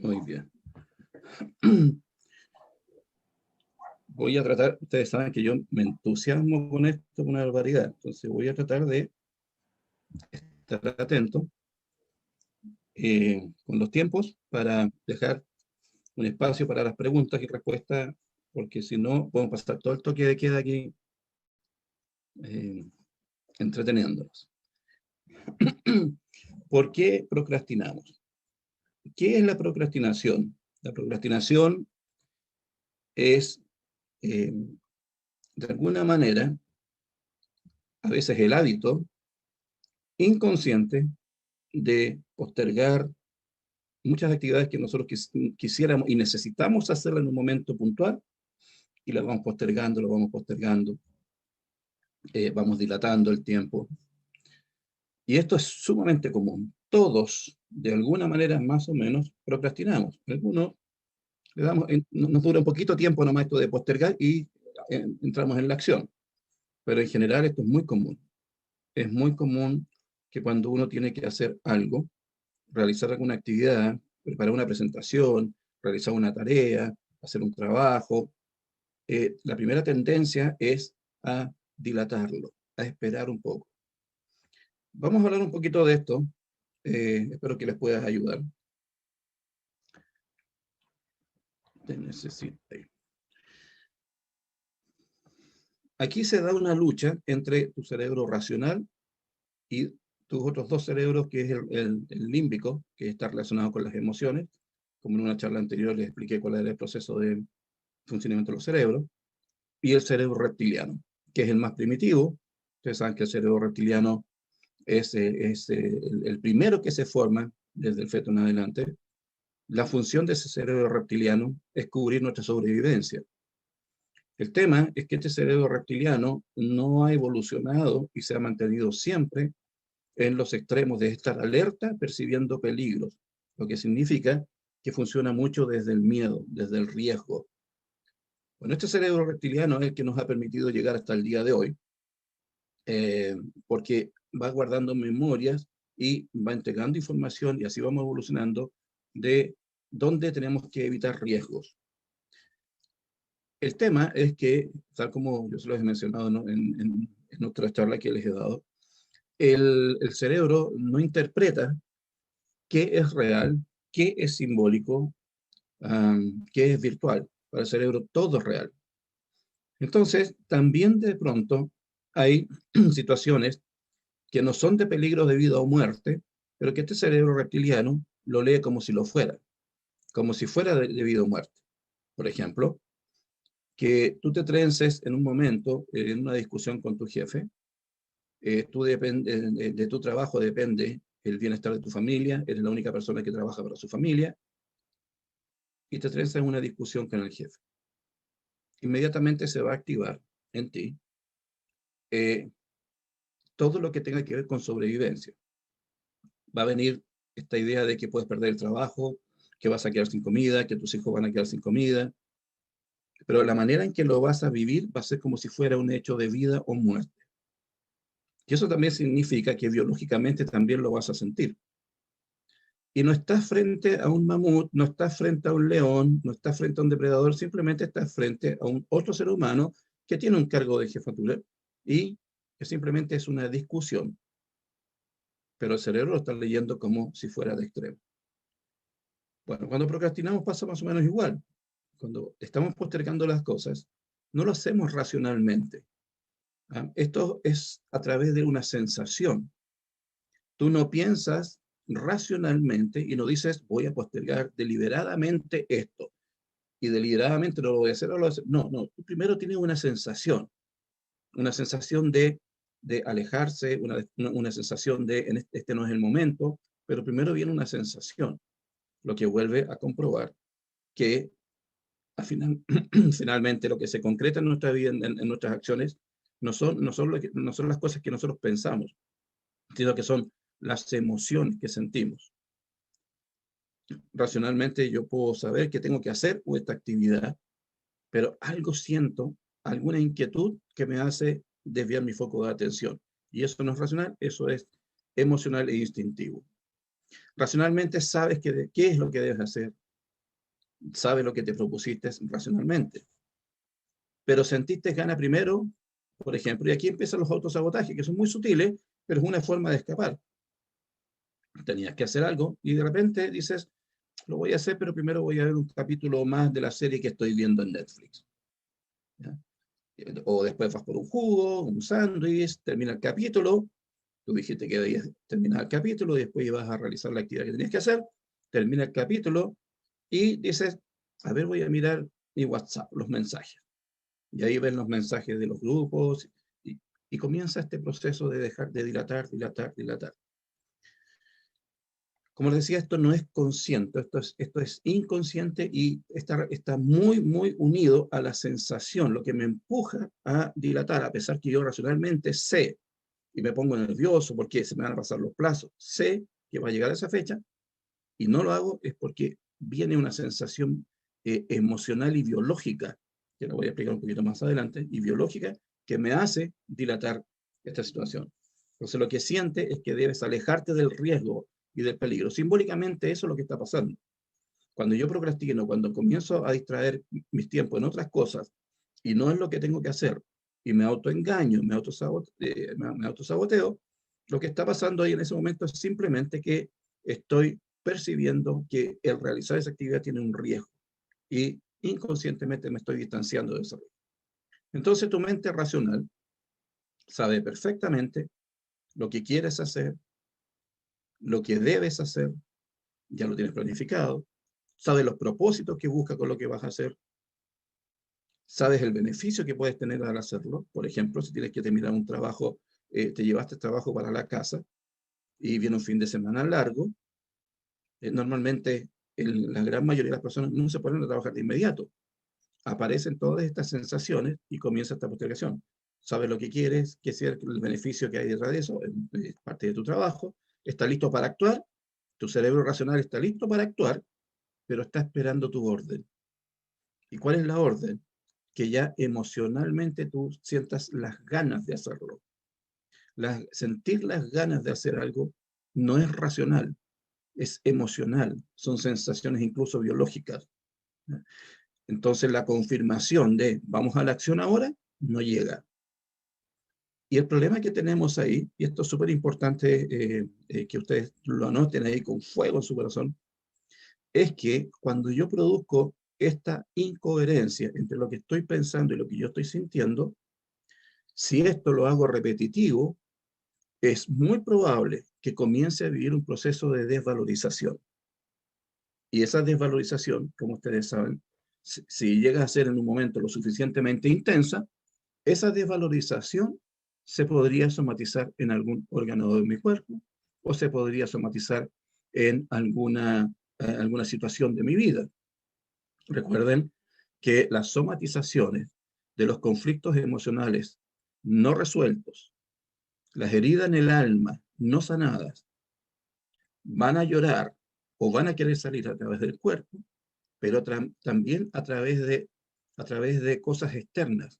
Muy bien. Voy a tratar, ustedes saben que yo me entusiasmo con esto, con una barbaridad, entonces voy a tratar de estar atento con los tiempos para dejar un espacio para las preguntas y respuestas, porque si no, podemos pasar todo el toque de queda aquí eh, entreteniéndonos. ¿Por qué procrastinamos? ¿Qué es la procrastinación? La procrastinación es, de alguna manera, a veces el hábito inconsciente de postergar muchas actividades que nosotros quisiéramos y necesitamos hacer en un momento puntual, y las vamos postergando, vamos dilatando el tiempo. Y esto es sumamente común. Todos, de alguna manera, más o menos, procrastinamos. Algunos le damos, nos dura un poquito tiempo nomás esto de postergar y entramos en la acción. Pero en general esto es muy común. Es muy común que cuando uno tiene que hacer algo, realizar alguna actividad, preparar una presentación, realizar una tarea, hacer un trabajo, la primera tendencia es a dilatarlo, a esperar un poco. Vamos a hablar un poquito de esto, espero que les pueda ayudar. Te necesito. Aquí se da una lucha entre tu cerebro racional y tus otros dos cerebros, que es el límbico, que está relacionado con las emociones. Como en una charla anterior les expliqué cuál era el proceso de funcionamiento de los cerebros, y el cerebro reptiliano, que es el más primitivo. Ustedes saben que el cerebro reptiliano es el primero que se forma desde el feto en adelante. La función de ese cerebro reptiliano es cubrir nuestra sobrevivencia. El tema es que este cerebro reptiliano no ha evolucionado y se ha mantenido siempre en los extremos de estar alerta percibiendo peligros, lo que significa que funciona mucho desde el miedo, desde el riesgo. Bueno, este cerebro reptiliano es el que nos ha permitido llegar hasta el día de hoy, porque va guardando memorias y va entregando información, y así vamos evolucionando de dónde tenemos que evitar riesgos. El tema es que, tal como yo se los he mencionado, ¿no?, en otra charla que les he dado, el cerebro no interpreta qué es real, qué es simbólico, qué es virtual. Para el cerebro todo es real. Entonces, también de pronto hay situaciones que no son de peligro de vida o muerte, pero que este cerebro reptiliano lo lee como si lo fuera, como si fuera de vida o muerte. Por ejemplo, que tú te trences en un momento en una discusión con tu jefe, de tu trabajo depende el bienestar de tu familia, eres la única persona que trabaja para su familia, y te trenzas en una discusión con el jefe. Inmediatamente se va a activar en ti todo lo que tenga que ver con sobrevivencia. Va a venir esta idea de que puedes perder el trabajo, que vas a quedar sin comida, que tus hijos van a quedar sin comida, pero la manera en que lo vas a vivir va a ser como si fuera un hecho de vida o muerte. Y eso también significa que biológicamente también lo vas a sentir. Y no estás frente a un mamut, no estás frente a un león, no estás frente a un depredador, simplemente estás frente a un otro ser humano que tiene un cargo de jefatura y que simplemente es una discusión. Pero el cerebro lo está leyendo como si fuera de extremo. Bueno, cuando procrastinamos pasa más o menos igual. Cuando estamos postergando las cosas, no lo hacemos racionalmente. Esto es a través de una sensación. Tú no piensas racionalmente y no dices, voy a postergar deliberadamente esto, y deliberadamente no lo voy a hacer, no lo voy a hacer. No, no, tú primero tienes una sensación de alejarse, una sensación de este no es el momento, pero primero viene una sensación, lo que vuelve a comprobar que finalmente lo que se concreta en nuestra vida, en nuestras acciones, no son las cosas que nosotros pensamos, sino que son las emociones que sentimos. Racionalmente yo puedo saber que tengo que hacer esta actividad, pero algo siento, alguna inquietud que me hace desviar mi foco de atención. Y eso no es racional, eso es emocional e instintivo. Racionalmente sabes qué es lo que debes hacer, sabes lo que te propusiste racionalmente, pero sentiste ganas primero, por ejemplo, y aquí empiezan los autosabotajes, que son muy sutiles, pero es una forma de escapar. Tenías que hacer algo y de repente dices, lo voy a hacer, pero primero voy a ver un capítulo más de la serie que estoy viendo en Netflix. ¿Ya? O después vas por un jugo, un sándwich, termina el capítulo, tú dijiste que debías terminar el capítulo y después ibas a realizar la actividad que tenías que hacer, termina el capítulo y dices, a ver, voy a mirar mi WhatsApp, los mensajes. Y ahí ven los mensajes de los grupos y comienza este proceso de dejar de dilatar, dilatar, dilatar. Como les decía, esto no es consciente, esto es inconsciente y está muy, muy unido a la sensación, lo que me empuja a dilatar, a pesar que yo racionalmente sé y me pongo nervioso porque se me van a pasar los plazos, sé que va a llegar a esa fecha y no lo hago es porque viene una sensación emocional y biológica, que lo voy a explicar un poquito más adelante, y biológica, que me hace dilatar esta situación. Entonces lo que siente es que debes alejarte del riesgo y del peligro. Simbólicamente eso es lo que está pasando. Cuando yo procrastino, cuando comienzo a distraer mis tiempos en otras cosas y no es lo que tengo que hacer y me autoengaño, me autosaboteo, lo que está pasando ahí en ese momento es simplemente que estoy percibiendo que el realizar esa actividad tiene un riesgo y inconscientemente me estoy distanciando de ese riesgo. Entonces tu mente racional sabe perfectamente lo que quieres hacer, lo que debes hacer, ya lo tienes planificado, sabes los propósitos que busca con lo que vas a hacer, sabes el beneficio que puedes tener al hacerlo. Por ejemplo, si tienes que terminar un trabajo, te llevaste el trabajo para la casa y viene un fin de semana largo, normalmente la gran mayoría de las personas no se ponen a trabajar de inmediato. Aparecen todas estas sensaciones y comienza esta postergación. Sabes lo que quieres, qué es el beneficio que hay detrás de eso, es parte de tu trabajo, está listo para actuar, tu cerebro racional está listo para actuar, pero está esperando tu orden. ¿Y cuál es la orden? Que ya emocionalmente tú sientas las ganas de hacerlo. Sentir las ganas de hacer algo no es racional, es emocional, son sensaciones incluso biológicas. Entonces la confirmación de vamos a la acción ahora no llega. Y el problema que tenemos ahí, y esto es súper importante que ustedes lo anoten ahí con fuego en su corazón, es que cuando yo produzco esta incoherencia entre lo que estoy pensando y lo que yo estoy sintiendo, si esto lo hago repetitivo, es muy probable que comience a vivir un proceso de desvalorización. Y esa desvalorización, como ustedes saben, si llega a ser en un momento lo suficientemente intensa, esa desvalorización se podría somatizar en algún órgano de mi cuerpo o se podría somatizar en alguna situación de mi vida. Recuerden que las somatizaciones de los conflictos emocionales no resueltos, las heridas en el alma no sanadas, van a llorar o van a querer salir a través del cuerpo, pero también a través de cosas externas,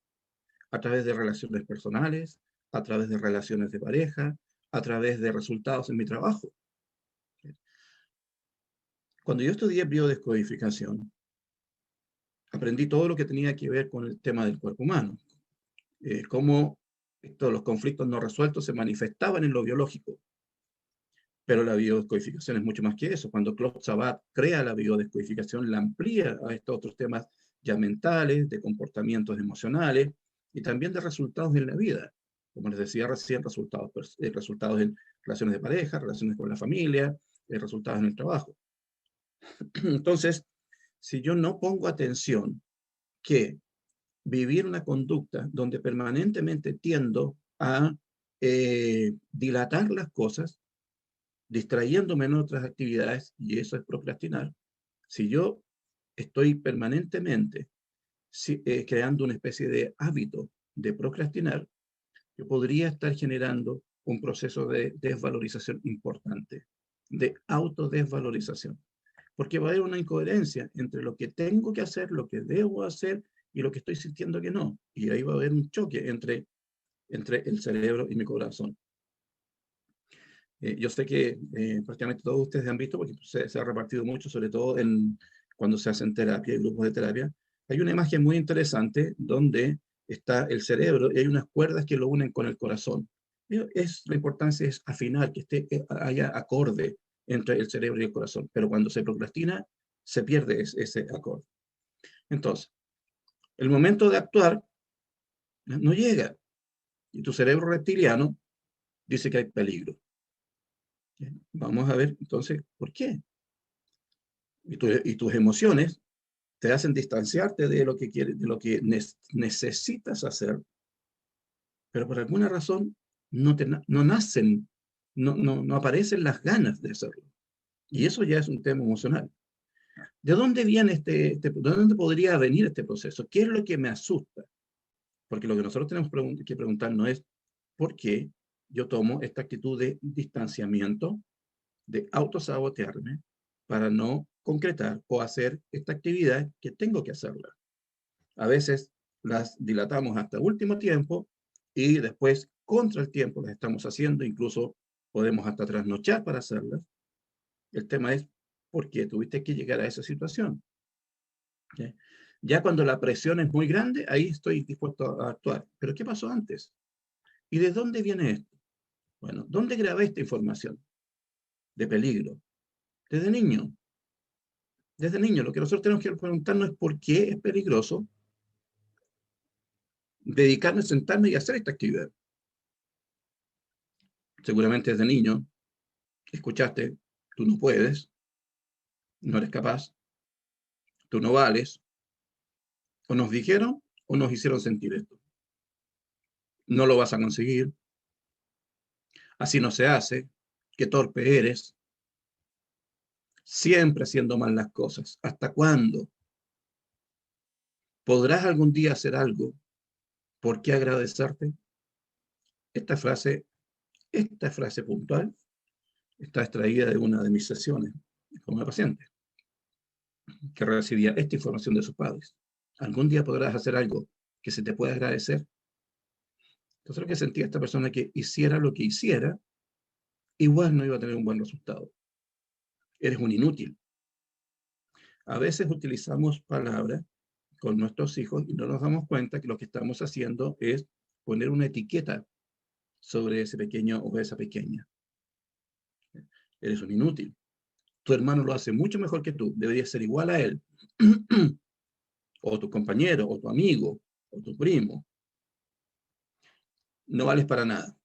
a través de relaciones personales, a través de relaciones de pareja, a través de resultados en mi trabajo. Cuando yo estudié biodescodificación, aprendí todo lo que tenía que ver con el tema del cuerpo humano, cómo todos los conflictos no resueltos se manifestaban en lo biológico. Pero la biodescodificación es mucho más que eso. Cuando Claude Sabat crea la biodescodificación, la amplía a estos otros temas ya mentales, de comportamientos emocionales y también de resultados en la vida. Como les decía recién, resultados en relaciones de pareja, relaciones con la familia, resultados en el trabajo. Entonces, si yo no pongo atención que vivir una conducta donde permanentemente tiendo a dilatar las cosas, distrayéndome en otras actividades, y eso es procrastinar, si yo estoy permanentemente creando una especie de hábito de procrastinar, yo podría estar generando un proceso de desvalorización importante, de autodesvalorización, porque va a haber una incoherencia entre lo que tengo que hacer, lo que debo hacer y lo que estoy sintiendo que no. Y ahí va a haber un choque entre el cerebro y mi corazón. Yo sé que prácticamente todos ustedes han visto, porque se ha repartido mucho, sobre todo cuando se hacen terapia y grupos de terapia, hay una imagen muy interesante donde está el cerebro y hay unas cuerdas que lo unen con el corazón. La importancia es afinar, que haya acorde entre el cerebro y el corazón, pero cuando se procrastina, se pierde ese acorde. Entonces, el momento de actuar no llega, y tu cerebro reptiliano dice que hay peligro. Vamos a ver entonces por qué. Y tus emociones te hacen distanciarte de lo que quieres, de lo que necesitas hacer, pero por alguna razón no nacen, no aparecen las ganas de hacerlo. Y eso ya es un tema emocional. ¿De dónde viene de dónde podría venir este proceso? ¿Qué es lo que me asusta? Porque lo que nosotros tenemos que preguntarnos es, ¿por qué yo tomo esta actitud de distanciamiento, de autosabotearme, para no concretar o hacer esta actividad que tengo que hacerla? A veces las dilatamos hasta último tiempo y después, contra el tiempo, las estamos haciendo, incluso podemos hasta trasnochar para hacerlas. El tema es, ¿por qué tuviste que llegar a esa situación? ¿Sí? Ya cuando la presión es muy grande, ahí estoy dispuesto a actuar. ¿Pero qué pasó antes? ¿Y de dónde viene esto? Bueno, ¿dónde grabé esta información de peligro? Desde niño. Desde niño, lo que nosotros tenemos que preguntarnos es por qué es peligroso dedicarme, sentarme y hacer esta actividad. Seguramente desde niño escuchaste, tú no puedes, no eres capaz, tú no vales, o nos dijeron o nos hicieron sentir esto. No lo vas a conseguir, así no se hace, qué torpe eres, siempre haciendo mal las cosas. ¿Hasta cuándo? ¿Podrás algún día hacer algo? ¿Por qué agradecerte? Esta frase puntual está extraída de una de mis sesiones con una paciente que recibía esta información de sus padres. ¿Algún día podrás hacer algo que se te pueda agradecer? Entonces lo que sentía esta persona que hiciera lo que hiciera, igual no iba a tener un buen resultado. Eres un inútil. A veces utilizamos palabras con nuestros hijos y no nos damos cuenta que lo que estamos haciendo es poner una etiqueta sobre ese pequeño o esa pequeña. Eres un inútil. Tu hermano lo hace mucho mejor que tú. Deberías ser igual a él. O tu compañero, o tu amigo, o tu primo. No vales para nada.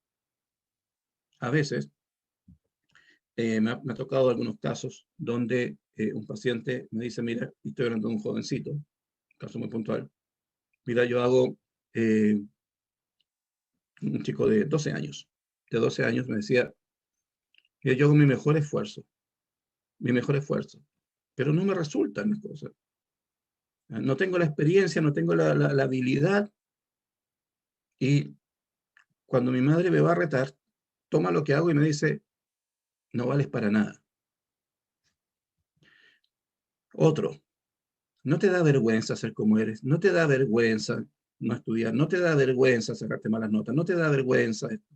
A veces me ha tocado algunos casos donde un paciente me dice, mira, y estoy hablando de un jovencito, un caso muy puntual, mira, yo hago, un chico de 12 años, me decía, mira, yo hago mi mejor esfuerzo, pero no me resultan las cosas. No tengo la experiencia, no tengo la habilidad, y cuando mi madre me va a retar, toma lo que hago y me dice, no vales para nada. Otro, ¿no te da vergüenza ser como eres? ¿No te da vergüenza no estudiar? ¿No te da vergüenza sacarte malas notas? ¿No te da vergüenza esto?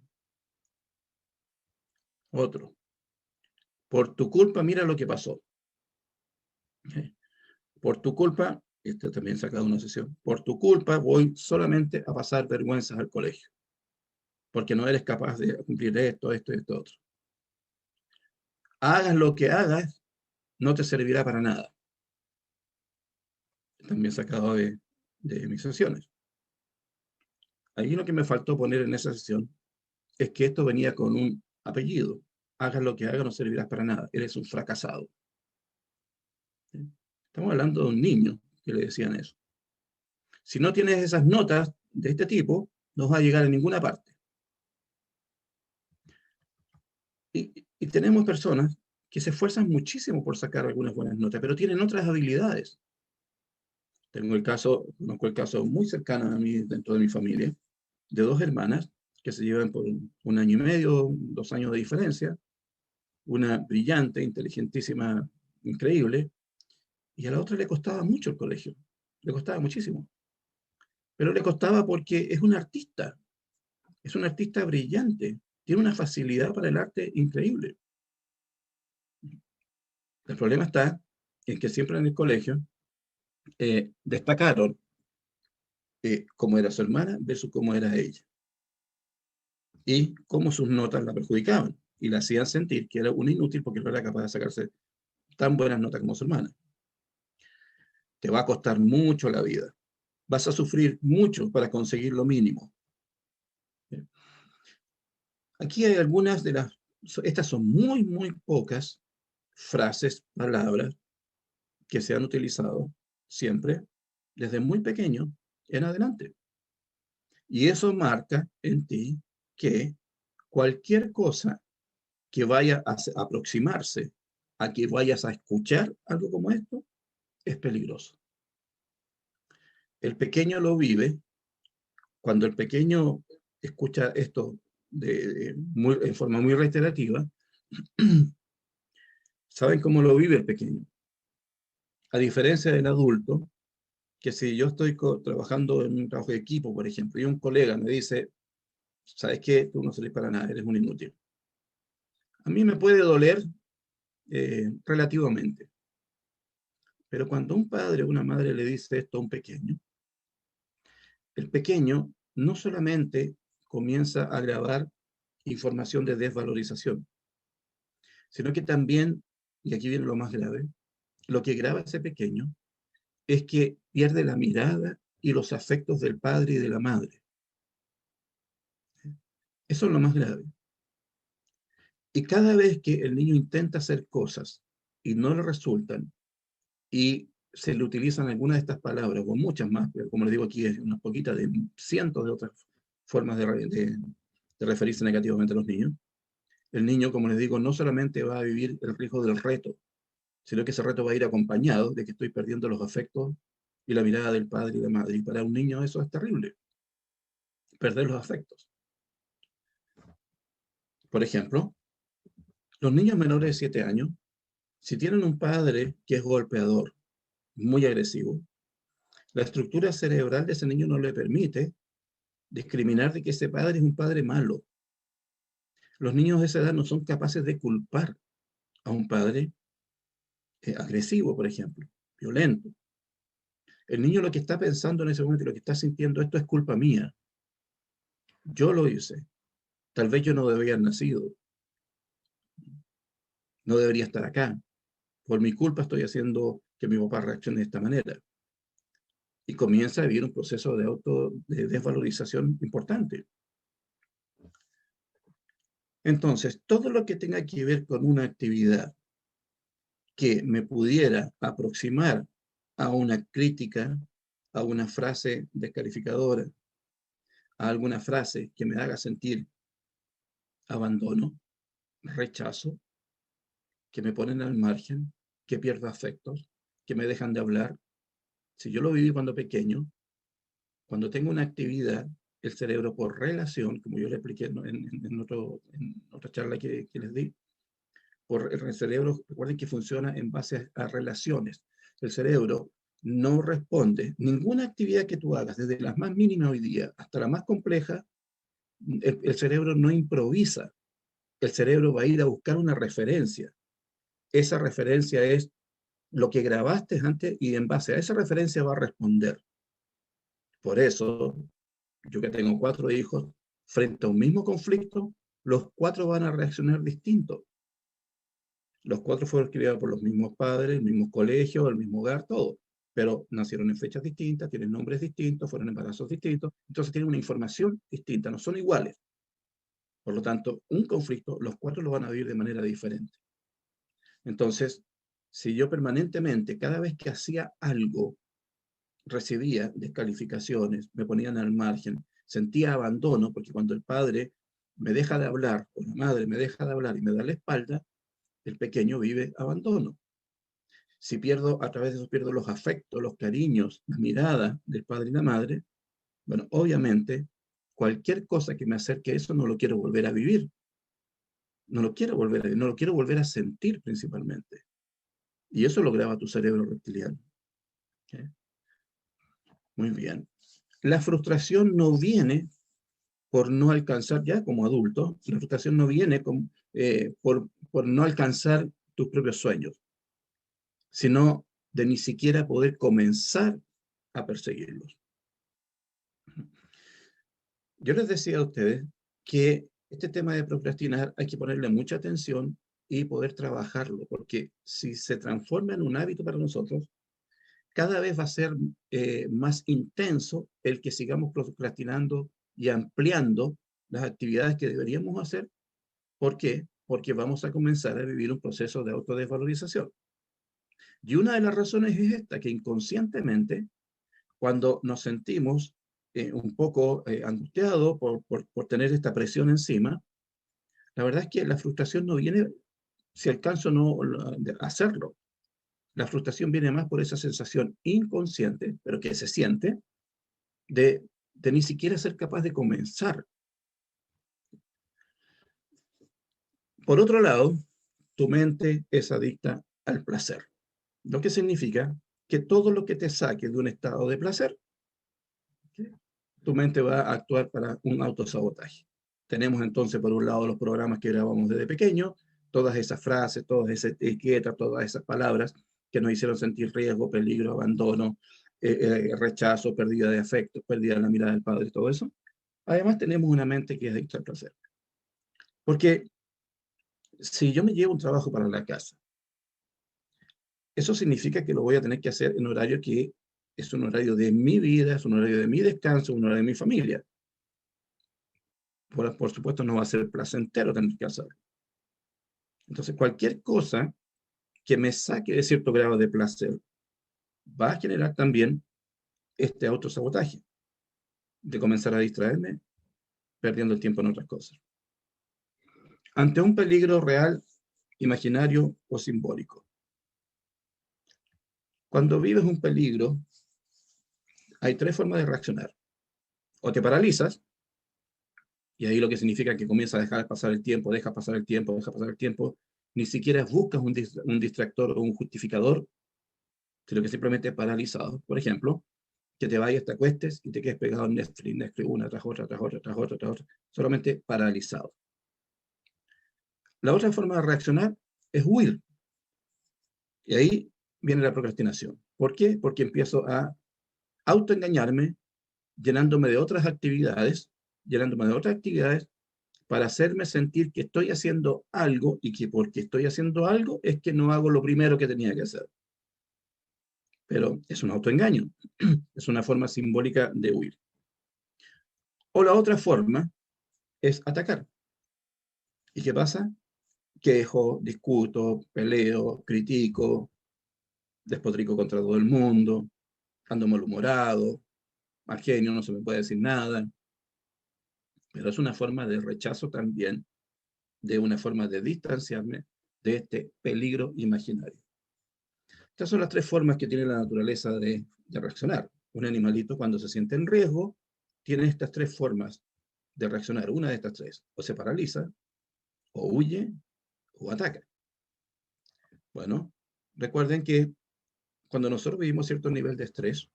Otro, por tu culpa, mira lo que pasó. Por tu culpa, este también sacado una sesión, por tu culpa voy solamente a pasar vergüenzas al colegio, porque no eres capaz de cumplir esto, esto y esto otro. Hagas lo que hagas, no te servirá para nada. También sacado de mis sesiones. Ahí lo que me faltó poner en esa sesión es que esto venía con un apellido. Hagas lo que hagas, no servirás para nada. Eres un fracasado. ¿Sí? Estamos hablando de un niño que le decían eso. Si no tienes esas notas de este tipo, no vas a llegar a ninguna parte. Y tenemos personas que se esfuerzan muchísimo por sacar algunas buenas notas, pero tienen otras habilidades. Conozco el caso muy cercano a mí dentro de mi familia, de dos hermanas que se llevan por 1 año y medio, 2 años de diferencia, una brillante, inteligentísima, increíble, y a la otra le costaba mucho el colegio, le costaba muchísimo, pero le costaba porque es un artista brillante, tiene una facilidad para el arte increíble. El problema está en que siempre en el colegio destacaron cómo era su hermana versus cómo era ella, y cómo sus notas la perjudicaban, y la hacían sentir que era una inútil porque no era capaz de sacarse tan buenas notas como su hermana. Te va a costar mucho la vida. Vas a sufrir mucho para conseguir lo mínimo. Aquí hay algunas de las, estas son muy, muy pocas frases, palabras que se han utilizado siempre desde muy pequeño en adelante. Y eso marca en ti que cualquier cosa que vaya a aproximarse a que vayas a escuchar algo como esto es peligroso. El pequeño lo vive. Cuando el pequeño escucha esto en forma muy reiterativa, ¿saben cómo lo vive el pequeño? A diferencia del adulto, que si yo estoy trabajando en un trabajo de equipo, por ejemplo, y un colega me dice, ¿sabes qué? Tú no sirves para nada, eres un inútil. A mí me puede doler relativamente. Pero cuando un padre o una madre le dice esto a un pequeño, el pequeño no solamente comienza a grabar información de desvalorización, sino que también, y aquí viene lo más grave, lo que graba ese pequeño es que pierde la mirada y los afectos del padre y de la madre. Eso es lo más grave. Y cada vez que el niño intenta hacer cosas y no le resultan, y se le utilizan algunas de estas palabras, o muchas más, pero como les digo aquí, es unas poquitas de cientos de otras formas de referirse negativamente a los niños, el niño, como les digo, no solamente va a vivir el riesgo del reto, sino que ese reto va a ir acompañado de que estoy perdiendo los afectos y la mirada del padre y la madre. Y para un niño eso es terrible, perder los afectos. Por ejemplo, los niños menores de 7 años, si tienen un padre que es golpeador, muy agresivo, la estructura cerebral de ese niño no le permite discriminar de que ese padre es un padre malo. Los niños de esa edad no son capaces de culpar a un padre agresivo, por ejemplo, violento. El niño lo que está pensando en ese momento, lo que está sintiendo, esto es culpa mía. Yo lo hice. Tal vez yo no debería haber nacido. No debería estar acá. Por mi culpa estoy haciendo que mi papá reaccione de esta manera. Y comienza a vivir un proceso de desvalorización importante. Entonces, todo lo que tenga que ver con una actividad que me pudiera aproximar a una crítica, a una frase descalificadora, a alguna frase que me haga sentir abandono, rechazo, que me ponen al margen, que pierdo afectos, que me dejan de hablar. Si yo lo viví cuando pequeño, cuando tengo una actividad, el cerebro por relación, como yo le expliqué en otra charla que les di, por el cerebro, recuerden que funciona en base a relaciones. El cerebro no responde. Ninguna actividad que tú hagas, desde las más mínimas hoy día hasta la más compleja, el cerebro no improvisa. El cerebro va a ir a buscar una referencia. Esa referencia es lo que grabaste antes y en base a esa referencia va a responder. Por eso, yo que tengo 4 hijos, frente a un mismo conflicto, los 4 van a reaccionar distintos. Los 4 fueron criados por los mismos padres, el mismo colegio, el mismo hogar, todo. Pero nacieron en fechas distintas, tienen nombres distintos, fueron embarazos distintos, entonces tienen una información distinta, no son iguales. Por lo tanto, un conflicto, los 4 lo van a vivir de manera diferente. Entonces, si yo permanentemente, cada vez que hacía algo, recibía descalificaciones, me ponían al margen, sentía abandono, porque cuando el padre me deja de hablar, o la madre me deja de hablar y me da la espalda, el pequeño vive abandono. Si pierdo, a través de eso pierdo los afectos, los cariños, la mirada del padre y la madre, bueno, obviamente, cualquier cosa que me acerque a eso no lo quiero volver a vivir. No lo quiero volver a vivir, no lo quiero volver a sentir principalmente. Y eso lo graba tu cerebro reptiliano. ¿Okay? Muy bien. La frustración no viene por no alcanzar, ya como adulto, la frustración no viene por no alcanzar tus propios sueños. sino de ni siquiera poder comenzar a perseguirlos. Yo les decía a ustedes que este tema de procrastinar hay que ponerle mucha atención y poder trabajarlo, porque si se transforma en un hábito para nosotros, cada vez va a ser más intenso el que sigamos procrastinando y ampliando las actividades que deberíamos hacer. ¿Por qué? Porque vamos a comenzar a vivir un proceso de autodesvalorización. Y una de las razones es esta, que inconscientemente, cuando nos sentimos un poco angustiados por tener esta presión encima, la verdad es que la frustración no viene si alcanzo no hacerlo. La frustración viene más por esa sensación inconsciente, pero que se siente, de ni siquiera ser capaz de comenzar. Por otro lado, tu mente es adicta al placer, lo que significa que todo lo que te saque de un estado de placer, tu mente va a actuar para un autosabotaje. Tenemos entonces, por un lado, los programas que grabamos desde pequeño, todas esas frases, todas esas etiquetas, todas esas palabras que nos hicieron sentir riesgo, peligro, abandono, rechazo, pérdida de afecto, pérdida de la mirada del padre, todo eso. Además, tenemos una mente que es adicta al placer. Porque si yo me llevo un trabajo para la casa, eso significa que lo voy a tener que hacer en horario que es un horario de mi vida, es un horario de mi descanso, un horario de mi familia. Por supuesto, no va a ser placentero tener que hacerlo. Entonces, cualquier cosa que me saque de cierto grado de placer va a generar también este autosabotaje de comenzar a distraerme perdiendo el tiempo en otras cosas. Ante un peligro real, imaginario o simbólico. Cuando vives un peligro, hay tres formas de reaccionar. O te paralizas, y ahí lo que significa que comienzas a dejar pasar el tiempo, dejas pasar el tiempo, dejas pasar el tiempo, ni siquiera buscas un distractor o un justificador, sino que simplemente paralizado. Por ejemplo, que te vayas, te acuestes y te quedes pegado en Netflix, una tras otra, tras otra, tras otra, tras otra, solamente paralizado. La otra forma de reaccionar es huir. Y ahí viene la procrastinación. ¿Por qué? Porque empiezo a autoengañarme, llenándome de otras actividades para hacerme sentir que estoy haciendo algo y que porque estoy haciendo algo es que no hago lo primero que tenía que hacer. Pero es un autoengaño, es una forma simbólica de huir. O la otra forma es atacar. ¿Y qué pasa? Quejo, discuto, peleo, critico, despotrico contra todo el mundo, ando malhumorado, mal genio, no se me puede decir nada. Pero es una forma de rechazo también, de una forma de distanciarme de este peligro imaginario. Estas son las tres formas que tiene la naturaleza de reaccionar. Un animalito cuando se siente en riesgo tiene estas tres formas de reaccionar. Una de estas tres, o se paraliza, o huye, o ataca. Bueno, recuerden que cuando nosotros vivimos cierto nivel de estrés,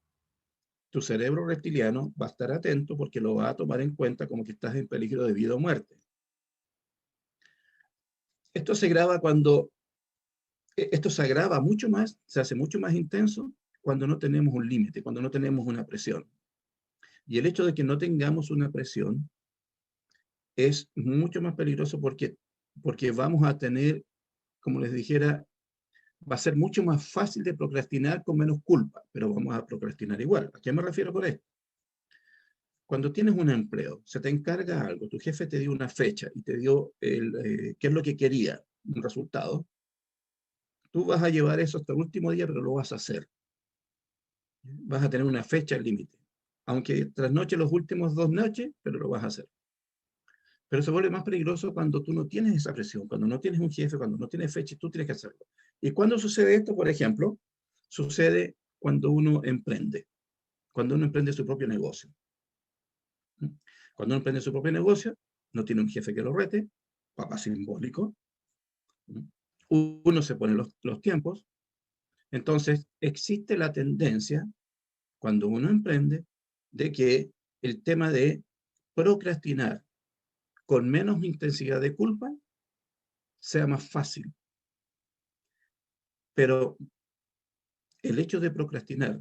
tu cerebro reptiliano va a estar atento porque lo va a tomar en cuenta como que estás en peligro de vida o muerte. Esto se graba cuando, esto se agrava mucho más, se hace mucho más intenso cuando no tenemos un límite, cuando no tenemos una presión. Y el hecho de que no tengamos una presión es mucho más peligroso porque vamos a tener, como les dijera, va a ser mucho más fácil de procrastinar con menos culpa, pero vamos a procrastinar igual. ¿A qué me refiero con esto? Cuando tienes un empleo, se te encarga algo, tu jefe te dio una fecha y te dio qué es lo que quería, un resultado, tú vas a llevar eso hasta el último día, pero lo vas a hacer. Vas a tener una fecha límite. Aunque trasnoche los últimos 2 noches, pero lo vas a hacer. Pero se vuelve más peligroso cuando tú no tienes esa presión, cuando no tienes un jefe, cuando no tienes fecha y tú tienes que hacerlo. ¿Y cuándo sucede esto? Por ejemplo, sucede cuando uno emprende su propio negocio. Cuando uno emprende su propio negocio, no tiene un jefe que lo rete, papá simbólico, uno se pone los tiempos, entonces existe la tendencia, cuando uno emprende, de que el tema de procrastinar con menos intensidad de culpa sea más fácil. Pero el hecho de procrastinar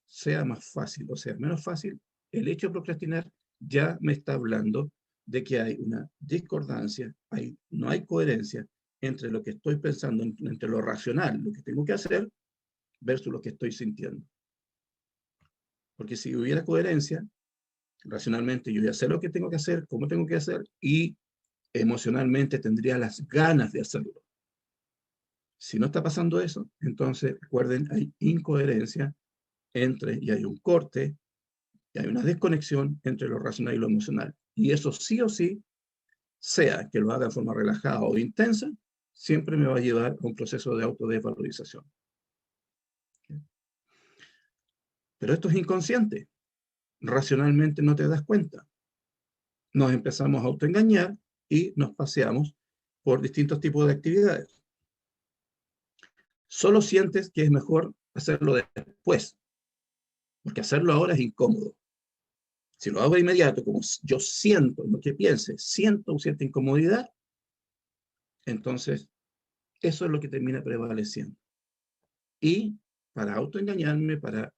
sea más fácil o sea menos fácil, el hecho de procrastinar ya me está hablando de que hay una discordancia, no hay coherencia entre lo que estoy pensando, entre lo racional, lo que tengo que hacer, versus lo que estoy sintiendo. Porque si hubiera coherencia, racionalmente yo ya sé lo que tengo que hacer, cómo tengo que hacer, y emocionalmente tendría las ganas de hacerlo. Si no está pasando eso, entonces recuerden, hay incoherencia y hay un corte, y hay una desconexión entre lo racional y lo emocional. Y eso sí o sí, sea que lo haga de forma relajada o intensa, siempre me va a llevar a un proceso de autodesvalorización. Pero esto es inconsciente. Racionalmente no te das cuenta. Nos empezamos a autoengañar y nos paseamos por distintos tipos de actividades. Solo sientes que es mejor hacerlo después, porque hacerlo ahora es incómodo. Si lo hago de inmediato, como yo siento lo que piense, siento cierta incomodidad, entonces eso es lo que termina prevaleciendo. Y para autoengañarme, para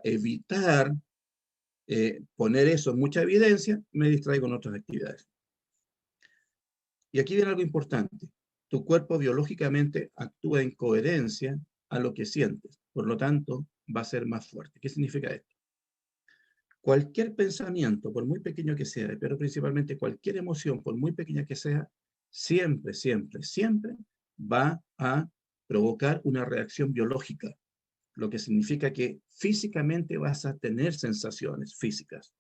evitar poner eso en mucha evidencia, me distraigo en otras actividades. Y aquí viene algo importante. Tu cuerpo biológicamente actúa en coherencia a lo que sientes. Por lo tanto, va a ser más fuerte. ¿Qué significa esto? Cualquier pensamiento, por muy pequeño que sea, pero principalmente cualquier emoción, por muy pequeña que sea, siempre, siempre, siempre va a provocar una reacción biológica, lo que significa que físicamente vas a tener sensaciones físicas.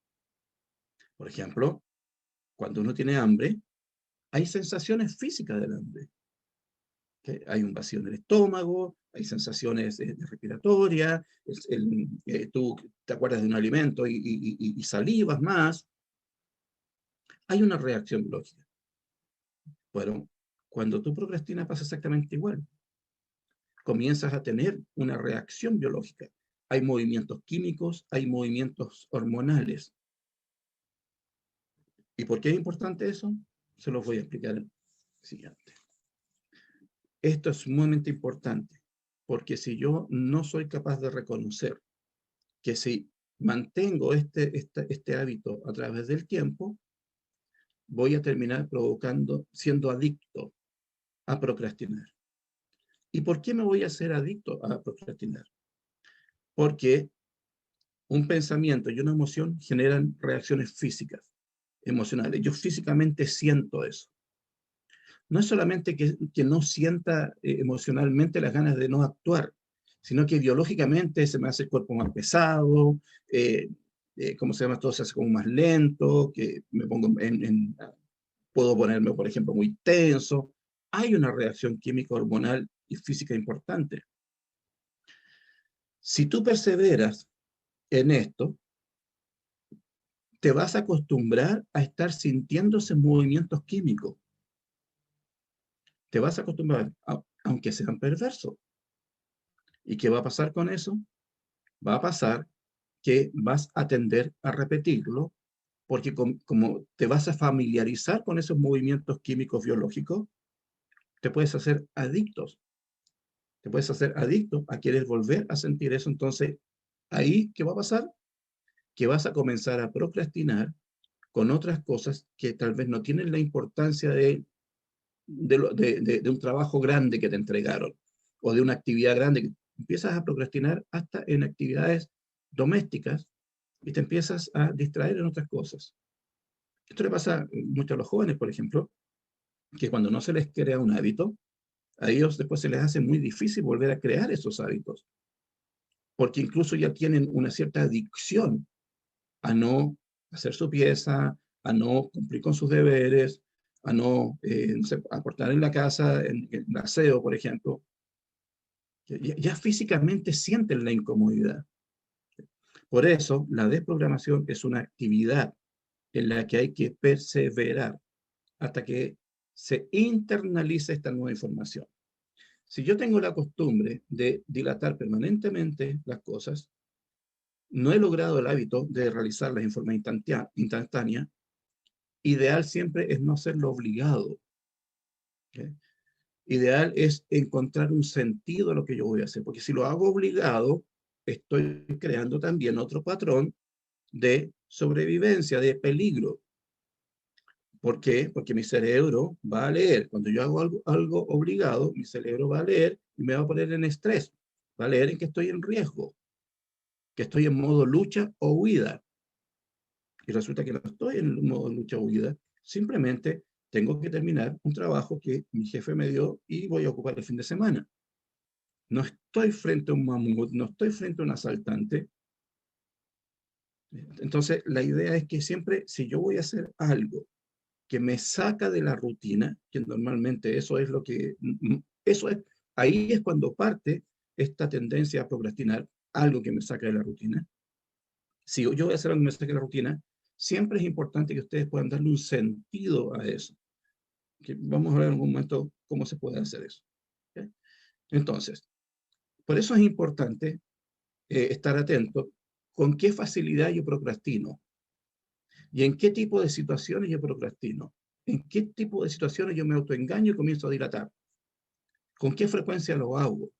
Por ejemplo, cuando uno tiene hambre, hay sensaciones físicas del hambre. ¿Okay? Hay un vacío en el estómago, hay sensaciones respiratorias, tú te acuerdas de un alimento y salivas más. Hay una reacción biológica. Bueno, cuando tú procrastinas pasa exactamente igual. Comienzas a tener una reacción biológica. Hay movimientos químicos, hay movimientos hormonales. ¿Y por qué es importante eso? Se los voy a explicar en el siguiente. Esto es sumamente importante, porque si yo no soy capaz de reconocer que si mantengo este hábito a través del tiempo, voy a terminar siendo adicto a procrastinar. ¿Y por qué me voy a ser adicto a procrastinar? Porque un pensamiento y una emoción generan reacciones físicas, emocionales. Yo físicamente siento eso. No es solamente que no sienta emocionalmente las ganas de no actuar, sino que biológicamente se me hace el cuerpo más pesado, ¿cómo se llama? Todo se hace como más lento, que me pongo puedo ponerme, por ejemplo, muy tenso. Hay una reacción química, hormonal y física importante. Si tú perseveras en esto, te vas a acostumbrar a estar sintiendo esos movimientos químicos. Te vas a acostumbrar, aunque sean perversos. ¿Y qué va a pasar con eso? Va a pasar que vas a tender a repetirlo, porque como te vas a familiarizar con esos movimientos químicos biológicos, te puedes hacer adictos. Te puedes hacer adicto a querer volver a sentir eso. Entonces, ahí, ¿qué va a pasar? Que vas a comenzar a procrastinar con otras cosas que tal vez no tienen la importancia de un trabajo grande que te entregaron o de una actividad grande. Que empiezas a procrastinar hasta en actividades domésticas y te empiezas a distraer en otras cosas. Esto le pasa mucho a los jóvenes, por ejemplo, que cuando no se les crea un hábito, a ellos después se les hace muy difícil volver a crear esos hábitos, porque incluso ya tienen una cierta adicción a no hacer su pieza, a no cumplir con sus deberes, a no sé, aportar en la casa, en el aseo, por ejemplo. Ya físicamente sienten la incomodidad. Por eso, la desprogramación es una actividad en la que hay que perseverar hasta que se internalice esta nueva información. Si yo tengo la costumbre de dilatar permanentemente las cosas, no he logrado el hábito de realizarlas en forma instantánea. Ideal siempre es no hacerlo obligado. ¿Okay? ideal es encontrar un sentido a lo que yo voy a hacer, porque si lo hago obligado, estoy creando también otro patrón de sobrevivencia, de peligro. ¿Por qué? Porque mi cerebro va a leer. Cuando yo hago algo obligado, mi cerebro va a leer y me va a poner en estrés. Va a leer en que estoy en riesgo, que estoy en modo lucha o huida. Y resulta que no estoy en modo lucha o huida. Simplemente tengo que terminar un trabajo que mi jefe me dio y voy a ocupar el fin de semana. No estoy frente a un mamut, no estoy frente a un asaltante. Entonces, la idea es que siempre, si yo voy a hacer algo que me saca de la rutina, que normalmente eso es lo que, eso es, ahí es cuando parte esta tendencia a procrastinar, algo que me saca de la rutina. Si yo voy a hacer algo que me saque de la rutina, siempre es importante que ustedes puedan darle un sentido a eso. Que vamos a ver en algún momento cómo se puede hacer eso. ¿Okay? Entonces, por eso es importante estar atento con qué facilidad yo procrastino y en qué tipo de situaciones yo procrastino, en qué tipo de situaciones yo me autoengaño y comienzo a dilatar, con qué frecuencia lo hago.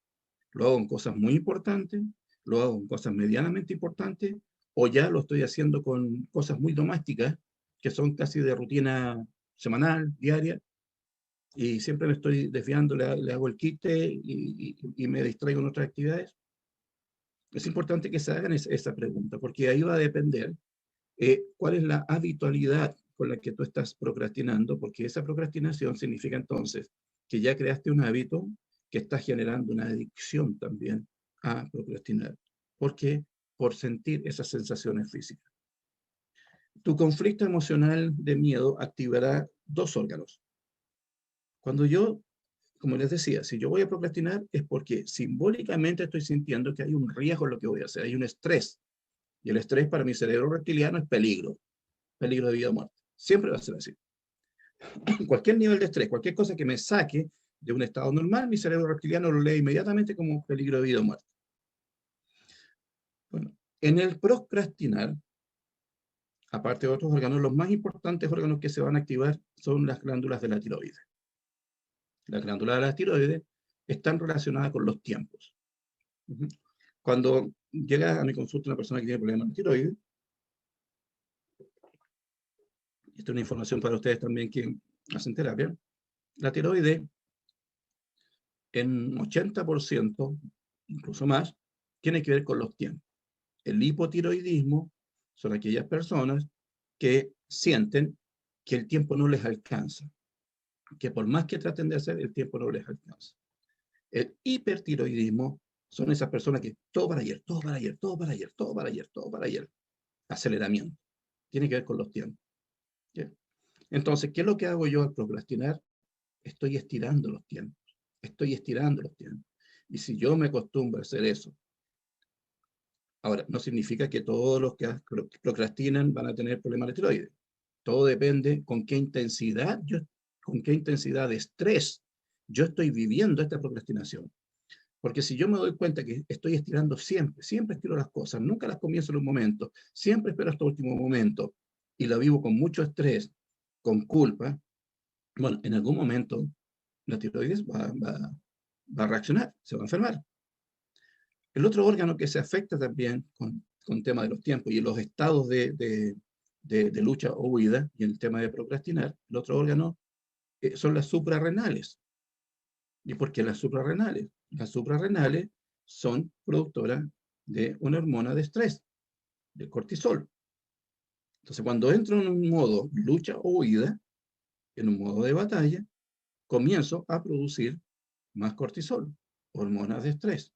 Lo hago en cosas muy importantes, lo hago en cosas medianamente importantes, o ya lo estoy haciendo con cosas muy domésticas, que son casi de rutina semanal, diaria, y siempre me estoy desviando, le hago el quite y me distraigo en otras actividades. Es importante que se hagan esa pregunta, porque ahí va a depender cuál es la habitualidad con la que tú estás procrastinando, porque esa procrastinación significa entonces que ya creaste un hábito que está generando una adicción también a procrastinar. ¿Por qué? Por sentir esas sensaciones físicas. Tu conflicto emocional de miedo activará dos órganos. Cuando yo, como les decía, si yo voy a procrastinar es porque simbólicamente estoy sintiendo que hay un riesgo en lo que voy a hacer, hay un estrés. Y el estrés para mi cerebro reptiliano es peligro, peligro de vida o muerte. Siempre va a ser así. Cualquier nivel de estrés, cualquier cosa que me saque de un estado normal, mi cerebro reptiliano lo lee inmediatamente como peligro de vida o muerte. Bueno, en el procrastinar, aparte de otros órganos, los más importantes órganos que se van a activar son las glándulas de la tiroides. Las glándulas de la tiroides están relacionadas con los tiempos. Cuando llega a mi consulta una persona que tiene problemas de tiroides, esta es una información para ustedes también que hacen terapia, la tiroides en 80%, incluso más, tiene que ver con los tiempos. El hipotiroidismo son aquellas personas que sienten que el tiempo no les alcanza, que por más que traten de hacer, el tiempo no les alcanza. El hipertiroidismo son esas personas que todo para ayer, todo para ayer, todo para ayer, todo para ayer, todo para ayer. Aceleramiento. Tiene que ver con los tiempos. ¿Sí? Entonces, ¿qué es lo que hago yo al procrastinar? Estoy estirando los tiempos. Estoy estirando los tiempos. Y si yo me acostumbro a hacer eso, ahora, no significa que todos los que procrastinan van a tener problemas de tiroides. Todo depende con qué intensidad de estrés yo estoy viviendo esta procrastinación. Porque si yo me doy cuenta que estoy estirando siempre, siempre estiro las cosas, nunca las comienzo en un momento, siempre espero hasta el último momento y la vivo con mucho estrés, con culpa, bueno, en algún momento la tiroides va a reaccionar, se va a enfermar. El otro órgano que se afecta también con tema de los tiempos y los estados de lucha o huida y el tema de procrastinar, el otro órgano son las suprarrenales. ¿Y por qué las suprarrenales? Las suprarrenales son productoras de una hormona de estrés, del cortisol. Entonces, cuando entro en un modo lucha o huida, en un modo de batalla, comienzo a producir más cortisol, hormonas de estrés.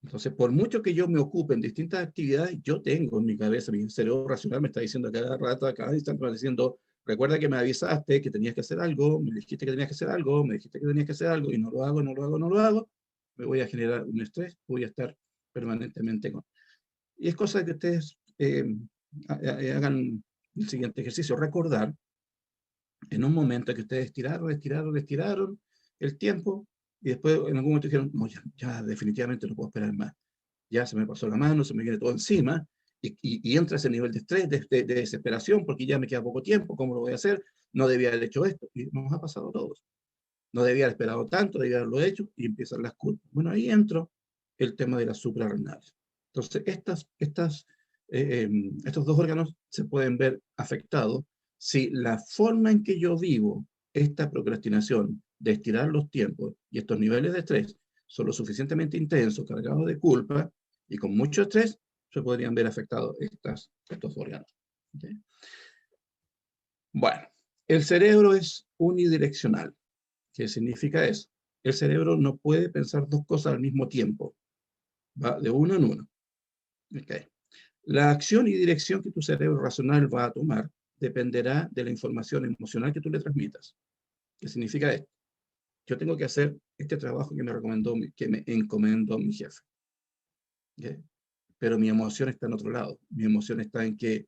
Entonces, por mucho que yo me ocupe en distintas actividades, yo tengo en mi cabeza, mi cerebro racional me está diciendo a cada rato, a cada instante, me está diciendo, recuerda que me avisaste que tenías que hacer algo, me dijiste que tenías que hacer algo, me dijiste que tenías que hacer algo, y no lo hago, no lo hago, no lo hago, me voy a generar un estrés, voy a estar permanentemente con... Y es cosa que ustedes hagan el siguiente ejercicio, recordar en un momento que ustedes estiraron el tiempo, y después en algún momento dijeron, no, ya definitivamente no puedo esperar más. Ya se me pasó la mano, se me viene todo encima, y entra ese nivel de estrés, de desesperación, porque ya me queda poco tiempo, ¿cómo lo voy a hacer? No debía haber hecho esto, y nos ha pasado a todos. No debía haber esperado tanto, debía haberlo hecho, y empiezan las culpas. Bueno, ahí entró el tema de las suprarrenales. Entonces, estos dos órganos se pueden ver afectados si la forma en que yo vivo esta procrastinación de estirar los tiempos y estos niveles de estrés son lo suficientemente intensos, cargados de culpa y con mucho estrés, se podrían ver afectados estos órganos. ¿Okay? Bueno, el cerebro es unidireccional. ¿Qué significa eso? El cerebro no puede pensar dos cosas al mismo tiempo. Va de uno en uno. Okay. La acción y dirección que tu cerebro racional va a tomar dependerá de la información emocional que tú le transmitas. ¿Qué significa esto? Yo tengo que hacer este trabajo que me encomendó mi jefe. ¿Okay? Pero mi emoción está en otro lado. Mi emoción está en que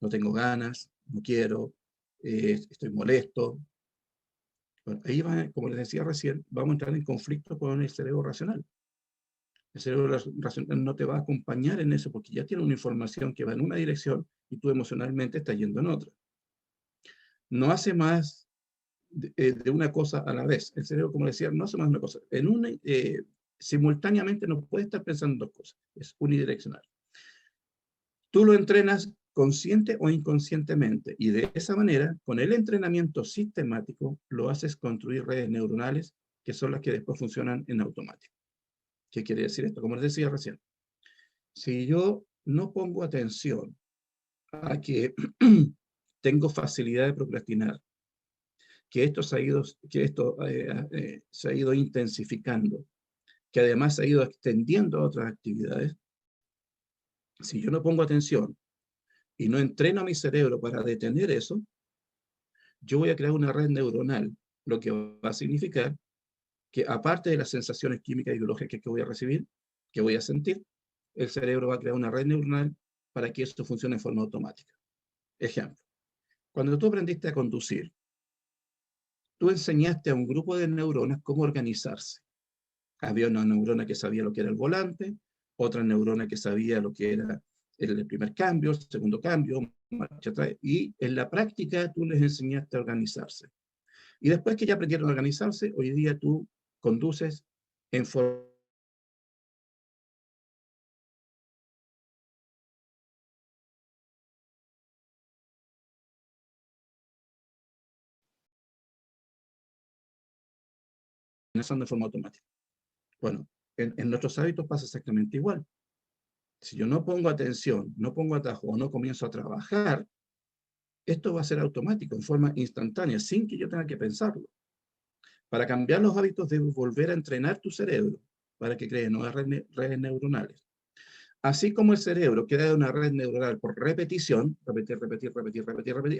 no tengo ganas, no quiero, estoy molesto. Bueno, ahí va, como les decía recién, vamos a entrar en conflicto con el cerebro racional. El cerebro racional no te va a acompañar en eso porque ya tiene una información que va en una dirección y tú emocionalmente estás yendo en otra. No hace más de una cosa a la vez. El cerebro, como decía, no hace más de una cosa. Simultáneamente no puede estar pensando en dos cosas. Es unidireccional. Tú lo entrenas consciente o inconscientemente y de esa manera, con el entrenamiento sistemático, lo haces construir redes neuronales que son las que después funcionan en automático. ¿Qué quiere decir esto? Como les decía recién, si yo no pongo atención a que tengo facilidad de procrastinar, que esto se ha ido intensificando, que además se ha ido extendiendo a otras actividades, si yo no pongo atención y no entreno a mi cerebro para detener eso, yo voy a crear una red neuronal, lo que va a significar que aparte de las sensaciones químicas y biológicas que voy a recibir, que voy a sentir, el cerebro va a crear una red neuronal para que esto funcione de forma automática. Ejemplo, cuando tú aprendiste a conducir, tú enseñaste a un grupo de neuronas cómo organizarse. Había una neurona que sabía lo que era el volante, otra neurona que sabía lo que era el primer cambio, el segundo cambio, marcha atrás, y en la práctica tú les enseñaste a organizarse. Y después que ya aprendieron a organizarse, hoy día tú conduces en forma automática. Bueno, en nuestros hábitos pasa exactamente igual. Si yo no pongo atención, no pongo atajo o no comienzo a trabajar, esto va a ser automático, en forma instantánea, sin que yo tenga que pensarlo. Para cambiar los hábitos debes volver a entrenar tu cerebro para que cree nuevas redes neuronales. Así como el cerebro crea una red neuronal por repetición, repetir,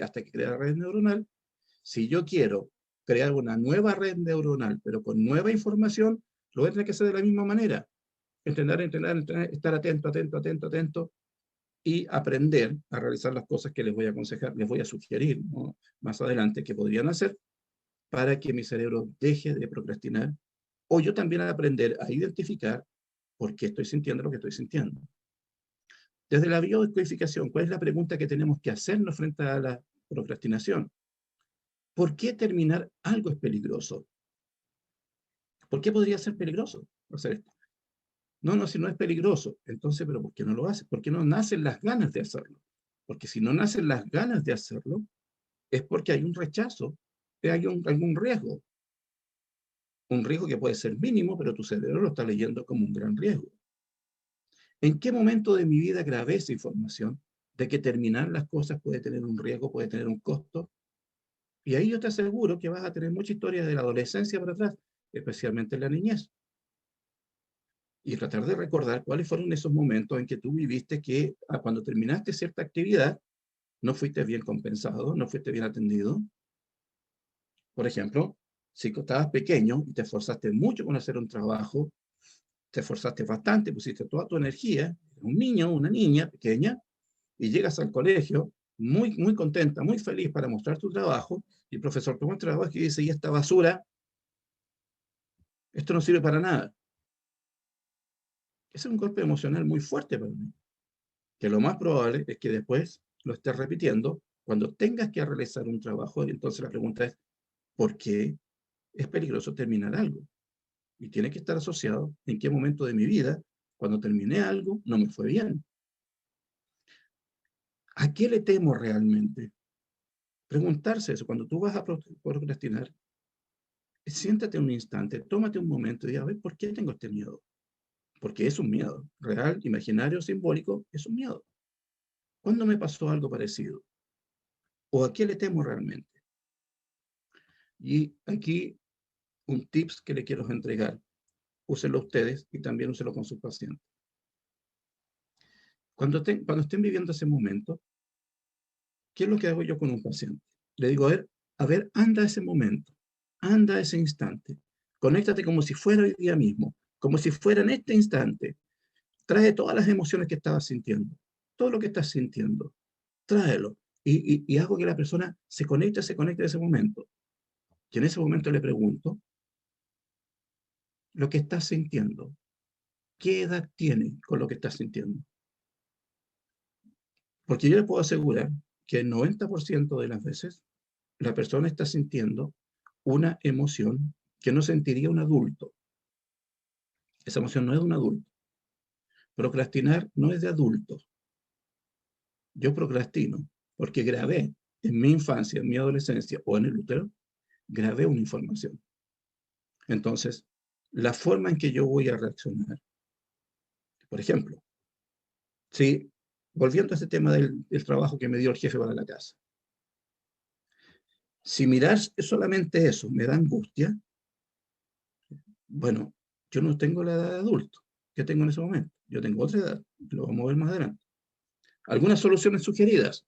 hasta que crea la red neuronal, si yo quiero crear una nueva red neuronal, pero con nueva información, lo voy a tener que hacer de la misma manera. Entrenar, estar atento, y aprender a realizar las cosas que les voy a aconsejar, les voy a sugerir, ¿no?, más adelante que podrían hacer para que mi cerebro deje de procrastinar, o yo también aprender a identificar por qué estoy sintiendo lo que estoy sintiendo. Desde la biodescodificación, ¿cuál es la pregunta que tenemos que hacernos frente a la procrastinación? ¿Por qué terminar algo es peligroso? ¿Por qué podría ser peligroso hacer esto? No, si no es peligroso. Entonces, ¿pero por qué no lo hace? ¿Por qué no nacen las ganas de hacerlo? Porque si no nacen las ganas de hacerlo, es porque hay un rechazo, hay algún riesgo. Un riesgo que puede ser mínimo, pero tu cerebro lo está leyendo como un gran riesgo. ¿En qué momento de mi vida grabé esa información de que terminar las cosas puede tener un riesgo, puede tener un costo? Y ahí yo te aseguro que vas a tener mucha historia de la adolescencia para atrás, especialmente en la niñez. Y tratar de recordar cuáles fueron esos momentos en que tú viviste que cuando terminaste cierta actividad, no fuiste bien compensado, no fuiste bien atendido. Por ejemplo, si estabas pequeño y te esforzaste mucho con hacer un trabajo, te esforzaste bastante, pusiste toda tu energía, un niño, una niña pequeña, y llegas al colegio muy contenta, muy feliz para mostrar tu trabajo, y el profesor toma el trabajo y dice, y esta basura, esto no sirve para nada. Ese es un golpe emocional muy fuerte para mí, que lo más probable es que después lo estés repitiendo cuando tengas que realizar un trabajo, y entonces la pregunta es, ¿por qué? es peligroso terminar algo. Y tiene que estar asociado en qué momento de mi vida, cuando terminé algo, no me fue bien. ¿A qué le temo realmente? Preguntarse eso. Cuando tú vas a procrastinar, siéntate un instante, tómate un momento y diga, a ver, ¿por qué tengo este miedo? Porque es un miedo. Real, imaginario, simbólico, es un miedo. ¿Cuándo me pasó algo parecido? ¿O a qué le temo realmente? Y aquí un tips que le quiero entregar. Úsenlo ustedes y también úsenlo con sus pacientes. Cuando estén viviendo ese momento, ¿qué es lo que hago yo con un paciente? Le digo, a ver, anda ese momento, anda ese instante, conéctate como si fuera hoy día mismo, como si fuera en este instante. Trae todas las emociones que estabas sintiendo, todo lo que estás sintiendo, tráelo. Y hago que la persona se conecte a ese momento. Y en ese momento le pregunto, lo que estás sintiendo, ¿qué edad tiene con lo que estás sintiendo? Porque yo le puedo asegurar que el 90% de las veces la persona está sintiendo una emoción que no sentiría un adulto. Esa emoción no es de un adulto. Procrastinar no es de adultos. Yo procrastino porque grabé en mi infancia, en mi adolescencia o en el útero, grabé una información. Entonces, la forma en que yo voy a reaccionar, por ejemplo, si, volviendo a este tema del trabajo que me dio el jefe para la casa, si mirar solamente eso me da angustia, bueno, yo no tengo la edad de adulto que tengo en ese momento. Yo tengo otra edad, lo vamos a ver más adelante. Algunas soluciones sugeridas.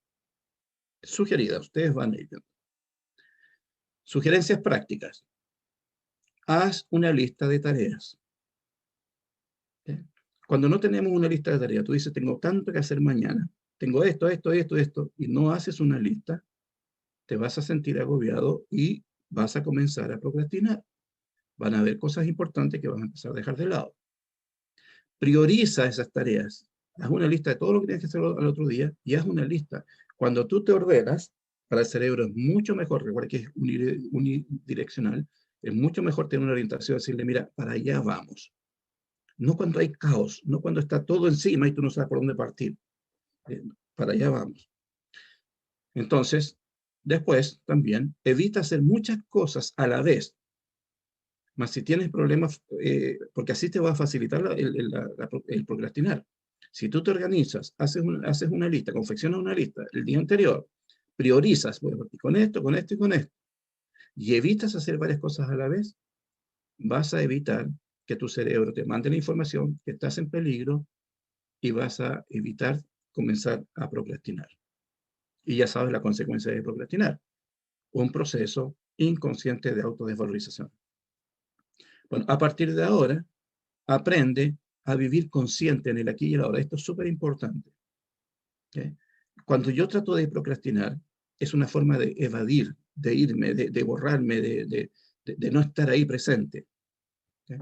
Sugeridas, ustedes van a ir viendo. Sugerencias prácticas. Haz una lista de tareas. ¿Sí? Cuando no tenemos una lista de tareas, tú dices, tengo tanto que hacer mañana, tengo esto, esto, esto, esto, y no haces una lista, te vas a sentir agobiado y vas a comenzar a procrastinar. Van a haber cosas importantes que vas a empezar a dejar de lado. Prioriza esas tareas. Haz una lista de todo lo que tienes que hacer al otro día y haz una lista. Cuando tú te ordenas, para el cerebro es mucho mejor, recuerda que es unidireccional, es mucho mejor tener una orientación, decirle, mira, para allá vamos. No cuando hay caos, no cuando está todo encima y tú no sabes por dónde partir. Para allá vamos. Entonces, después también evita hacer muchas cosas a la vez. Más si tienes problemas, porque así te va a facilitar el procrastinar. Si tú te organizas, haces una lista, confeccionas una lista el día anterior, priorizas, bueno, con esto, con esto y con esto, y evitas hacer varias cosas a la vez, vas a evitar que tu cerebro te mande la información que estás en peligro y vas a evitar comenzar a procrastinar. Y ya sabes la consecuencia de procrastinar, un proceso inconsciente de autodesvalorización. Bueno, a partir de ahora, aprende a vivir consciente en el aquí y el ahora. Esto es súper importante. ¿Okay? Cuando yo trato de procrastinar, es una forma de evadir, de irme, de borrarme, de no estar ahí presente. ¿Okay?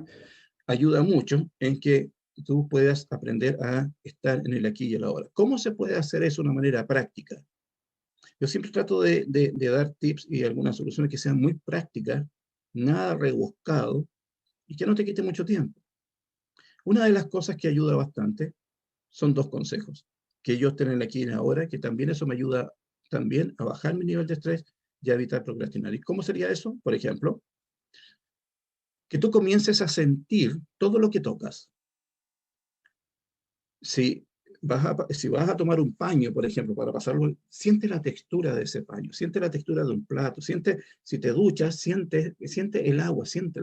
Ayuda mucho en que tú puedas aprender a estar en el aquí y el ahora. ¿Cómo se puede hacer eso de una manera práctica? Yo siempre trato de dar tips y algunas soluciones que sean muy prácticas, nada rebuscado y que no te quite mucho tiempo. Una de las cosas que ayuda bastante son dos consejos, que ellos tienen aquí y ahora, que también eso me ayuda también a bajar mi nivel de estrés y a evitar procrastinar. ¿Y cómo sería eso? Por ejemplo, que tú comiences a sentir todo lo que tocas. Si vas a tomar un paño, por ejemplo, para pasarlo, siente la textura de ese paño, siente la textura de un plato, si te duchas, siente el agua, siente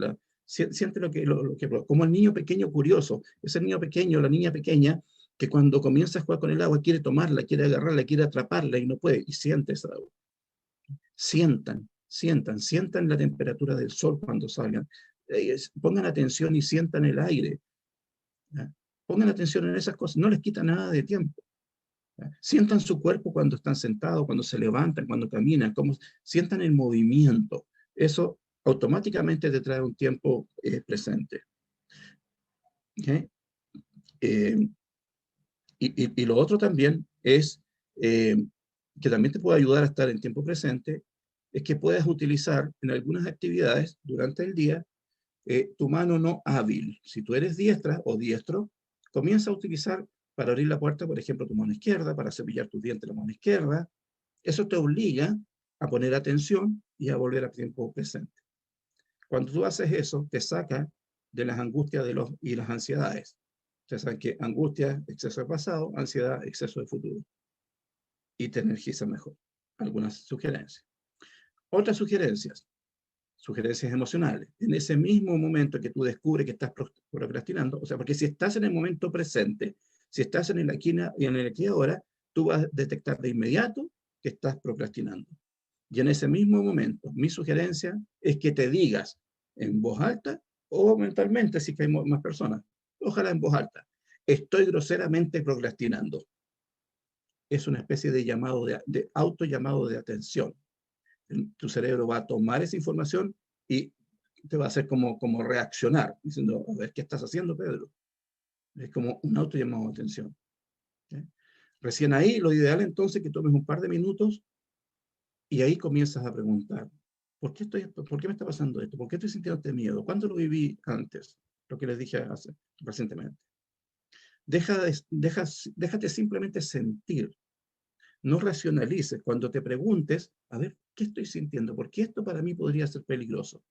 como el niño pequeño curioso, ese niño pequeño, la niña pequeña, que cuando comienza a jugar con el agua quiere tomarla, quiere agarrarla, quiere atraparla y no puede, y siente esa agua. Sientan la temperatura del sol cuando salgan. Pongan atención y sientan el aire. ¿Ya? Pongan atención en esas cosas, no les quita nada de tiempo. ¿Ya? Sientan su cuerpo cuando están sentados, cuando se levantan, cuando caminan, sientan el movimiento. Eso automáticamente te trae un tiempo presente. ¿Okay? Eh, y lo otro también es que también te puede ayudar a estar en tiempo presente, es que puedas utilizar en algunas actividades durante el día tu mano no hábil. Si tú eres diestra o diestro, comienza a utilizar para abrir la puerta, por ejemplo, tu mano izquierda, para cepillar tus dientes la mano izquierda. Eso te obliga a poner atención y a volver a tiempo presente. Cuando tú haces eso, te saca de las angustias y las ansiedades. Ustedes saben que angustia, exceso de pasado, ansiedad, exceso de futuro. Y te energiza mejor. Algunas sugerencias. Otras sugerencias emocionales. En ese mismo momento que tú descubres que estás procrastinando, o sea, porque si estás en el momento presente, si estás en el aquí y en el aquí ahora, tú vas a detectar de inmediato que estás procrastinando. Y en ese mismo momento, mi sugerencia es que te digas en voz alta o mentalmente, si hay más personas, ojalá en voz alta, estoy groseramente procrastinando. Es una especie de llamado de auto llamado de atención. Tu cerebro va a tomar esa información y te va a hacer como reaccionar, diciendo, a ver, ¿qué estás haciendo, Pedro? Es como un auto llamado de atención. ¿Okay? Recién ahí, lo ideal entonces es que tomes un par de minutos y ahí comienzas a preguntar, ¿por qué me está pasando esto? ¿Por qué estoy sintiendo este miedo? ¿Cuándo lo viví antes? Lo que les dije recientemente. Déjate simplemente sentir. No racionalices. Cuando te preguntes, a ver, ¿qué estoy sintiendo? ¿Por qué esto para mí podría ser peligroso?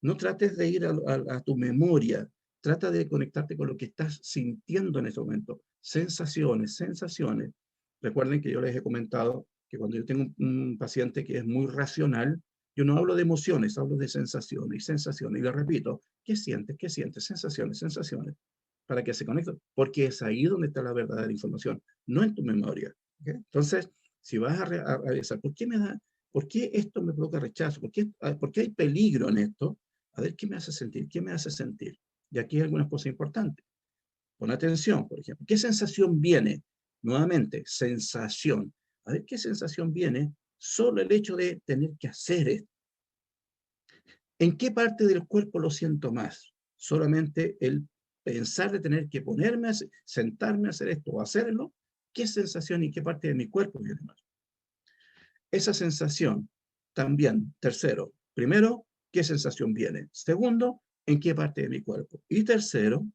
No trates de ir a tu memoria. Trata de conectarte con lo que estás sintiendo en ese momento. Sensaciones, sensaciones. Recuerden que yo les he comentado que cuando yo tengo un paciente que es muy racional, yo no hablo de emociones, hablo de sensaciones y sensaciones. Y le repito, ¿qué sientes? ¿Qué sientes? Sensaciones, sensaciones. Para que se conecte. Porque es ahí donde está la verdadera información, no en tu memoria. ¿Okay? Entonces, si vas a revisar, ¿por qué esto me provoca rechazo? ¿Por qué hay peligro en esto? A ver, ¿qué me hace sentir? ¿Qué me hace sentir? Y aquí hay algunas cosas importantes. Pon atención, por ejemplo. ¿Qué sensación viene? Nuevamente, sensación. A ver, ¿qué sensación viene? Solo el hecho de tener que hacer esto. ¿En qué parte del cuerpo lo siento más? Solamente el pensar de tener que sentarme a hacer esto o hacerlo. ¿Qué sensación y qué parte de mi cuerpo viene más? Esa sensación también, tercero, primero, ¿qué sensación viene? Segundo, ¿en qué parte de mi cuerpo? Y tercero,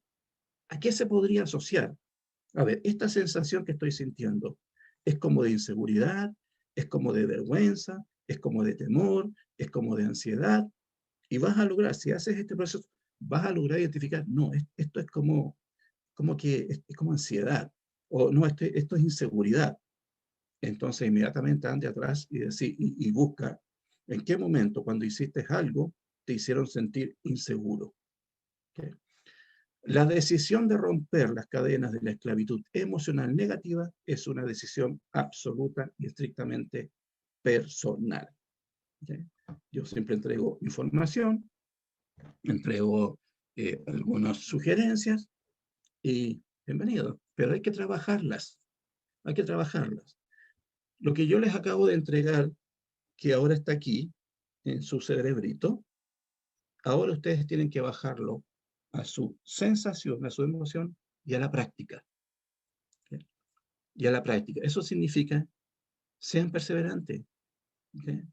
¿a qué se podría asociar? A ver, esta sensación que estoy sintiendo es como de inseguridad, es como de vergüenza, es como de temor, es como de ansiedad. Y vas a lograr, si haces este proceso, vas a lograr identificar, no, esto es como que es como ansiedad, o no, esto es inseguridad. Entonces inmediatamente ande atrás y busca en qué momento cuando hiciste algo te hicieron sentir inseguro. ¿Okay? La decisión de romper las cadenas de la esclavitud emocional negativa es una decisión absoluta y estrictamente personal. ¿Okay? Yo siempre entrego información, entrego algunas sugerencias y bienvenido, pero hay que trabajarlas, hay que trabajarlas. Lo que yo les acabo de entregar, que ahora está aquí, en su cerebrito, ahora ustedes tienen que bajarlo a su sensación, a su emoción y a la práctica. ¿Okay? Y a la práctica. Eso significa, sean perseverantes. ¿Okay?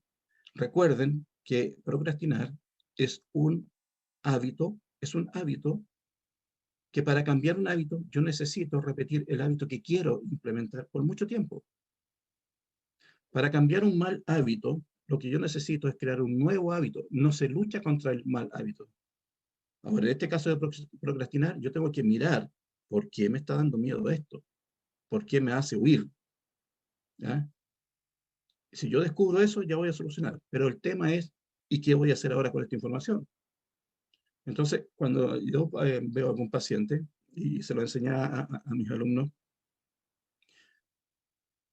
Recuerden que procrastinar es un hábito que para cambiar un hábito yo necesito repetir el hábito que quiero implementar por mucho tiempo. Para cambiar un mal hábito, lo que yo necesito es crear un nuevo hábito. No se lucha contra el mal hábito. Ahora, en este caso de procrastinar, yo tengo que mirar por qué me está dando miedo esto, por qué me hace huir. ¿Ya? Si yo descubro eso, ya voy a solucionar. Pero el tema es, ¿y qué voy a hacer ahora con esta información? Entonces, cuando yo veo a algún paciente, y se lo enseñé a mis alumnos,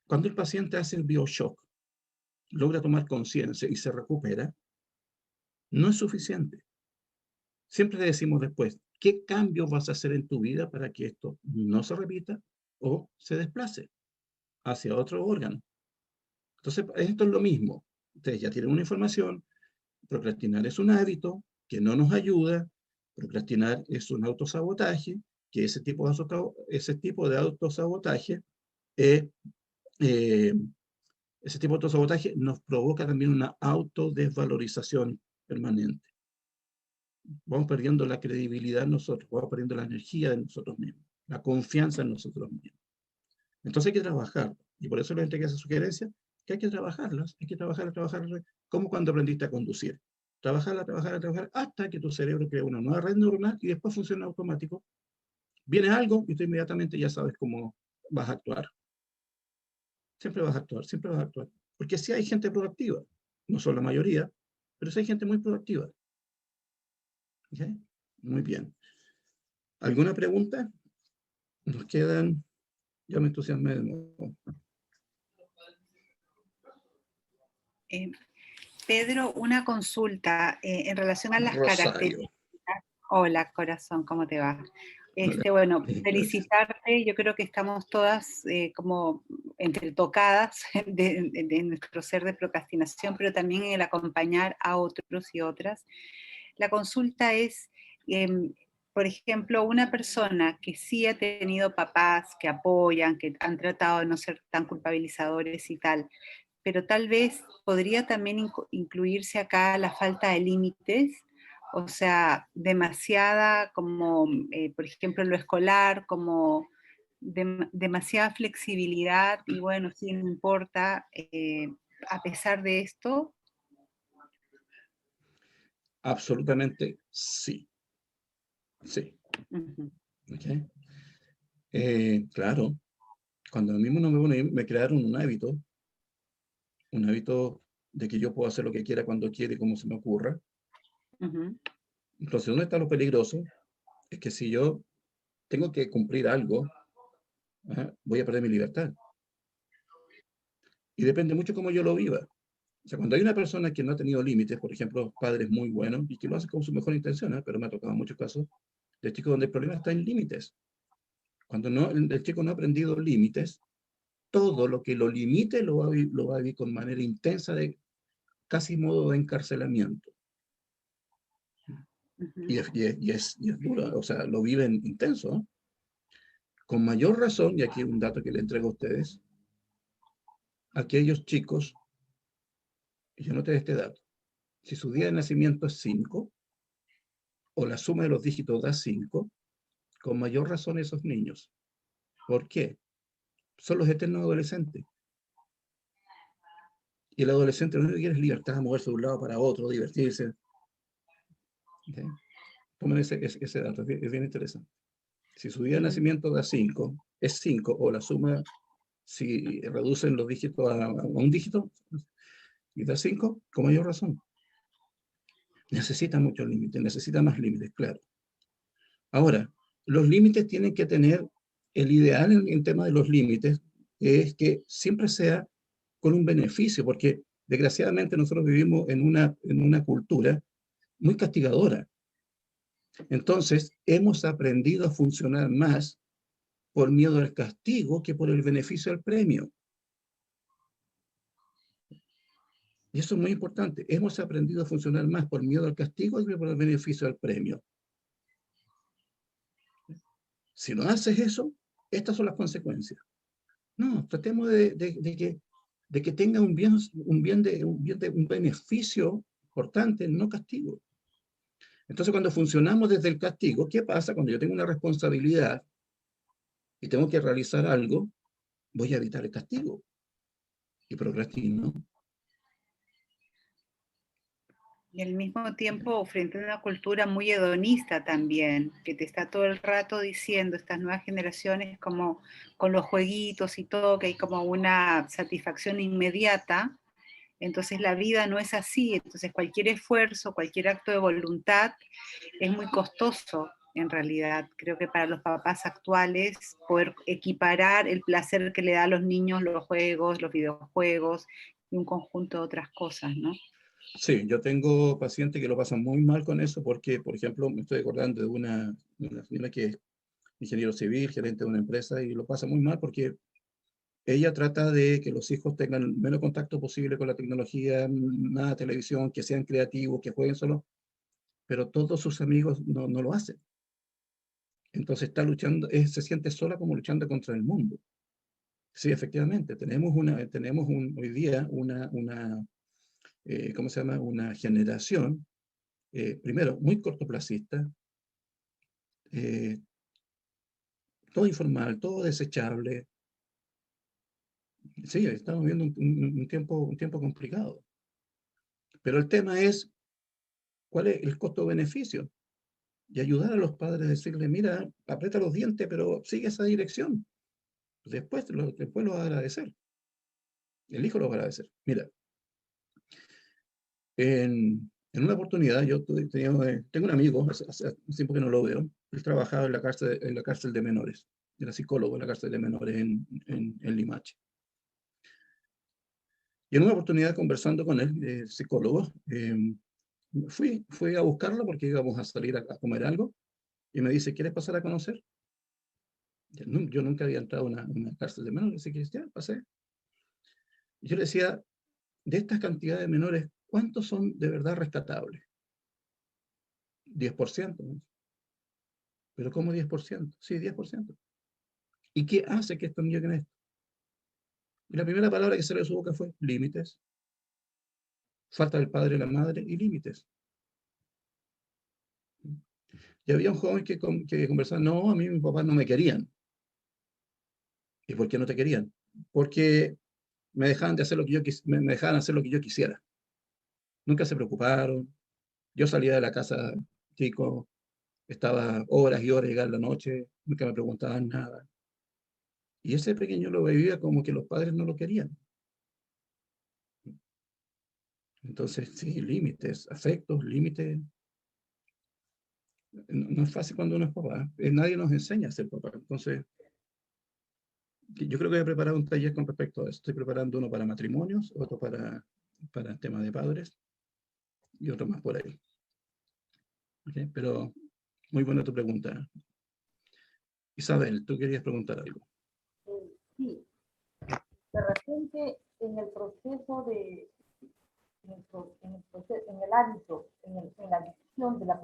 cuando el paciente hace el bioshock, logra tomar conciencia y se recupera, no es suficiente. Siempre le decimos después, ¿qué cambios vas a hacer en tu vida para que esto no se repita o se desplace hacia otro órgano? Entonces, esto es lo mismo. Ustedes ya tienen una información, procrastinar es un hábito que no nos ayuda, procrastinar es un autosabotaje, que ese tipo de autosabotaje eh, Ese tipo de autosabotaje nos provoca también una autodesvalorización permanente. Vamos perdiendo la credibilidad en nosotros, vamos perdiendo la energía de nosotros mismos, la confianza en nosotros mismos. Entonces hay que trabajar, y por eso les entregué esa sugerencia, que hay que trabajarlas, hay que trabajarlas, como cuando aprendiste a conducir. Trabajar, hasta que tu cerebro crea una nueva red neuronal y después funciona automático. Viene algo y tú inmediatamente ya sabes cómo vas a actuar. Siempre vas a actuar, siempre vas a actuar. Porque sí hay gente proactiva, no son la mayoría, pero sí hay gente muy proactiva. ¿Okay? Muy bien. ¿Alguna pregunta? Nos quedan, ya me entusiasmé de nuevo. Pedro, una consulta en relación a las Rosario. características. Hola, corazón, ¿cómo te va? Bueno, felicitarte. Yo creo que estamos todas como entretocadas de nuestro ser de procrastinación, pero también en el acompañar a otros y otras. La consulta es, por ejemplo, una persona que sí ha tenido papás que apoyan, que han tratado de no ser tan culpabilizadores y tal, pero tal vez podría también incluirse acá la falta de límites, o sea, demasiada como, por ejemplo, en lo escolar, como demasiada flexibilidad y bueno, sí, no importa, a pesar de esto. Absolutamente sí. Sí. Uh-huh. ¿Okay? Claro, cuando a mí me crearon un hábito de que yo puedo hacer lo que quiera, cuando quiera y como se me ocurra. Uh-huh. Entonces, ¿dónde está lo peligroso? Es que si yo tengo que cumplir algo, voy a perder mi libertad. Y depende mucho cómo yo lo viva. O sea, cuando hay una persona que no ha tenido límites, por ejemplo, padres muy buenos, y que lo hacen con su mejor intención, pero me ha tocado muchos casos de chicos donde el problema está en límites. Cuando no, el chico no ha aprendido límites, todo lo que lo limite lo va a vivir con manera intensa, de casi modo de encarcelamiento. Uh-huh. Y es duro, o sea, lo viven intenso, ¿no? Con mayor razón, y aquí un dato que le entrego a ustedes, aquellos chicos, y yo noté este dato, si su día de nacimiento es 5, o la suma de los dígitos da 5, con mayor razón esos niños. ¿Por qué? Son los eternos adolescentes. Y el adolescente lo único que quiere es libertad, moverse de un lado para otro, divertirse. ¿Okay? Tomen ese dato, es bien interesante. Si su día de nacimiento da 5, es 5, o la suma, si reducen los dígitos a un dígito, y da 5, con mayor razón. Necesita muchos límites, necesita más límites, claro. Ahora, los límites tienen que tener, el ideal en el tema de los límites es que siempre sea con un beneficio, porque desgraciadamente nosotros vivimos en una cultura muy castigadora. Entonces, hemos aprendido a funcionar más por miedo al castigo que por el beneficio al premio. Y eso es muy importante. Hemos aprendido a funcionar más por miedo al castigo que por el beneficio al premio. Si no haces eso, estas son las consecuencias. No, tratemos de que tenga un beneficio importante, no castigo. Entonces, cuando funcionamos desde el castigo, ¿qué pasa? Cuando yo tengo una responsabilidad y tengo que realizar algo, voy a evitar el castigo y procrastino. Y al mismo tiempo frente a una cultura muy hedonista también, que te está todo el rato diciendo estas nuevas generaciones como con los jueguitos y todo, que hay como una satisfacción inmediata. Entonces la vida no es así, entonces cualquier esfuerzo, cualquier acto de voluntad es muy costoso en realidad. Creo que para los papás actuales poder equiparar el placer que le da a los niños los juegos, los videojuegos y un conjunto de otras cosas, ¿no? Sí, yo tengo pacientes que lo pasan muy mal con eso porque, por ejemplo, me estoy acordando de una señora que es ingeniero civil, gerente de una empresa, y lo pasa muy mal porque ella trata de que los hijos tengan el menos contacto posible con la tecnología, nada de televisión, que sean creativos, que jueguen solo, pero todos sus amigos no lo hacen. Entonces está luchando, se siente sola como luchando contra el mundo. Sí, efectivamente, hoy día ¿cómo se llama? Una generación, primero, muy cortoplacista, eh, todo informal, todo desechable. Sí, estamos viviendo un tiempo complicado. Pero el tema es, ¿cuál es el costo-beneficio? Y ayudar a los padres a decirle, mira, aprieta los dientes, pero sigue esa dirección. Después lo va a agradecer. El hijo lo va a agradecer. Mira, en una oportunidad tengo un amigo, hace tiempo que no lo veo, él trabajaba en la cárcel de menores, era psicólogo en la cárcel de menores en Limache. Y en una oportunidad conversando con él, psicólogo, fui a buscarlo porque íbamos a salir a comer algo y me dice, ¿quieres pasar a conocer? Yo nunca había entrado a una cárcel de menores, así que ya pasé. Y yo le decía, de estas cantidades de menores, ¿cuántos son de verdad rescatables? 10%, ¿no? ¿Pero cómo 10%? Sí, 10%. ¿Y qué hace que estos niños lleguen a esto? Y la primera palabra que salió de su boca fue límites. Falta del padre y la madre y límites. Y había un joven que conversaba, no, a mí mis papás no me querían. ¿Y por qué no te querían? Porque me dejaban de hacer lo que me dejaban hacer lo que yo quisiera. Nunca se preocuparon. Yo salía de la casa, chico, estaba horas y horas, llegaba en la noche, nunca me preguntaban nada. Y ese pequeño lo vivía como que los padres no lo querían. Entonces, sí, límites, afectos, límites. No es fácil cuando uno es papá. Nadie nos enseña a ser papá. Entonces, yo creo que voy a preparar un taller con respecto a eso. Estoy preparando uno para matrimonios, otro para el tema de padres y otro más por ahí. ¿Okay? Pero muy buena tu pregunta. Isabel, tú querías preguntar algo. Sí, de repente en el proceso en el hábito, en la decisión de la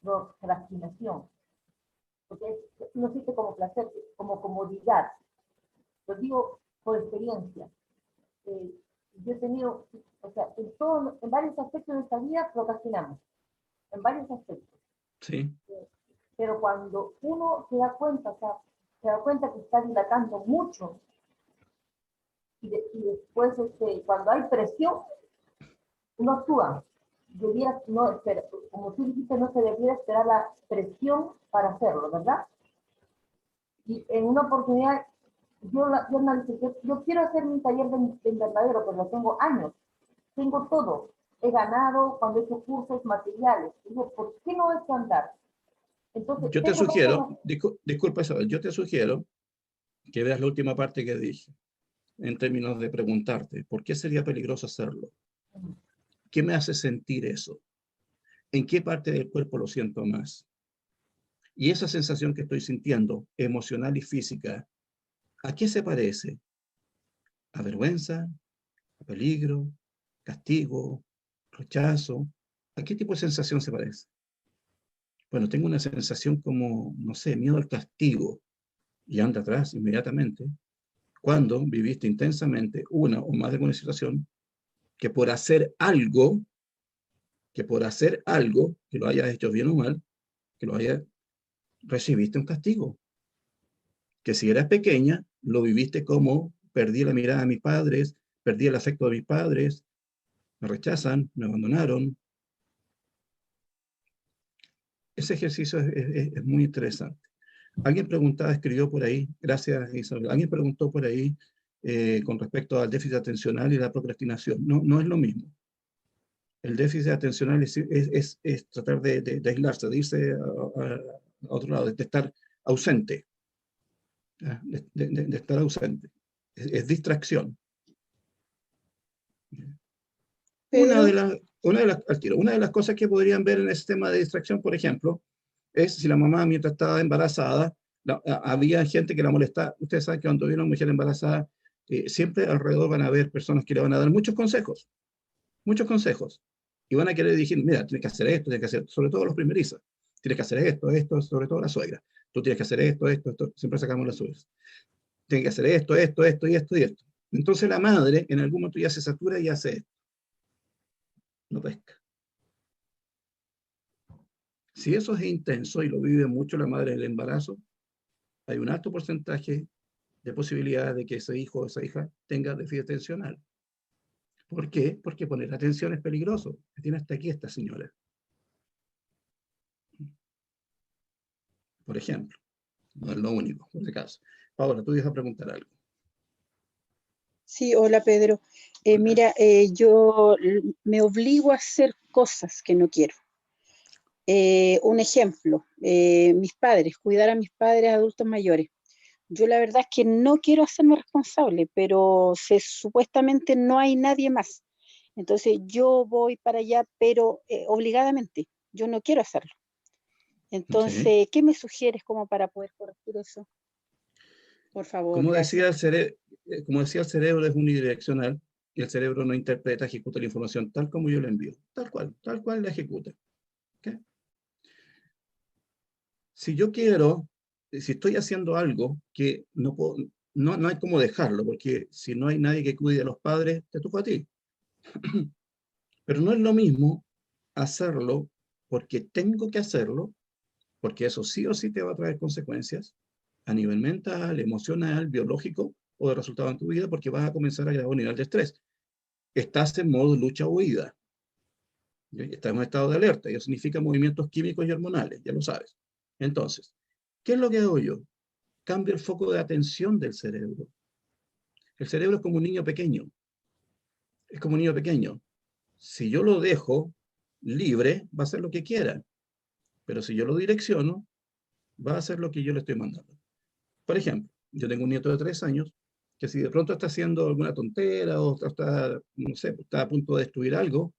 procrastinación, porque no existe como placer, como comodidad. Lo digo por experiencia. Yo he tenido, o sea, en varios aspectos de esta vida procrastinamos, en varios aspectos. Sí. Pero cuando uno se da cuenta, o sea, se da cuenta que está dilatando mucho y después cuando hay presión, uno actúa. Como tú dijiste, no se debiera esperar la presión para hacerlo, ¿verdad? Y en una oportunidad, yo analicé, yo quiero hacer mi taller de invernadero, pero lo tengo años, tengo todo, he ganado cuando he hecho cursos, materiales. Digo, ¿por qué no he hecho andar? Entonces, Yo te sugiero, disculpa Isabel, yo te sugiero que veas la última parte que dije, en términos de preguntarte, ¿por qué sería peligroso hacerlo? ¿Qué me hace sentir eso? ¿En qué parte del cuerpo lo siento más? Y esa sensación que estoy sintiendo, emocional y física, ¿a qué se parece? ¿A vergüenza? ¿A peligro? ¿Castigo? ¿Rechazo? ¿A qué tipo de sensación se parece? Bueno, tengo una sensación como, no sé, miedo al castigo, y anda atrás inmediatamente, cuando viviste intensamente una o más de una situación que por hacer algo, que lo hayas hecho bien o mal, que lo hayas, recibiste un castigo. Que si eras pequeña, lo viviste como perdí la mirada de mis padres, perdí el afecto de mis padres, me rechazan, me abandonaron. Ese ejercicio es muy interesante. Alguien preguntaba, escribió por ahí, gracias Isabel, alguien preguntó por ahí con respecto al déficit atencional y la procrastinación. No, no es lo mismo. El déficit atencional es tratar de aislarse, de irse a otro lado, de estar ausente, de estar ausente. Es distracción. Pedro, Una de las cosas que podrían ver en ese tema de distracción, por ejemplo, es si la mamá mientras estaba embarazada, había gente que la molestaba. Ustedes saben que cuando viene una mujer embarazada, siempre alrededor van a haber personas que le van a dar muchos consejos, y van a querer decir, mira, tienes que hacer esto, tienes que hacer, sobre todo los primerizos, tienes que hacer esto, sobre todo la suegra, tú tienes que hacer esto, siempre sacamos las suegras. tiene que hacer esto, esto, esto y esto y esto. Entonces la madre en algún momento ya se satura y hace esto. No pesca. Si eso es intenso y lo vive mucho la madre en el embarazo, hay un alto porcentaje de posibilidades de que ese hijo o esa hija tenga déficit atencional. ¿Por qué? Porque poner atención es peligroso. Tiene hasta aquí esta señora. Por ejemplo. No es lo único, por si acaso. Paola, tú ibas a preguntar algo. Sí, hola Pedro. Hola. Mira, yo me obligo a hacer cosas que no quiero. Un ejemplo, mis padres, cuidar a mis padres adultos mayores. Yo la verdad es que no quiero hacerme responsable, pero supuestamente no hay nadie más. Entonces yo voy para allá, pero obligadamente. Yo no quiero hacerlo. Sí. Entonces, ¿qué me sugieres como para poder corregir eso? Por favor, Como decía, gracias. como decía, el cerebro es unidireccional y el cerebro no interpreta, ejecuta la información tal como yo la envío. Tal cual la ejecuta. ¿Okay? Si yo quiero, si estoy haciendo algo que no puedo, no hay cómo dejarlo, porque si no hay nadie que cuide a los padres, te toca a ti. Pero no es lo mismo hacerlo porque tengo que hacerlo, porque eso sí o sí te va a traer consecuencias a nivel mental, emocional, biológico o de resultado en tu vida, porque vas a comenzar a grabar un nivel de estrés. Estás en modo lucha o huida. Estás en un estado de alerta. Eso significa movimientos químicos y hormonales, ya lo sabes. Entonces, ¿qué es lo que hago yo? Cambio el foco de atención del cerebro. El cerebro es como un niño pequeño. Es como un niño pequeño. Si yo lo dejo libre, va a hacer lo que quiera. Pero si yo lo direcciono, va a hacer lo que yo le estoy mandando. Por ejemplo, yo tengo un nieto de 3 años que si de pronto está haciendo alguna tontera o está, no sé, está a punto de destruir algo,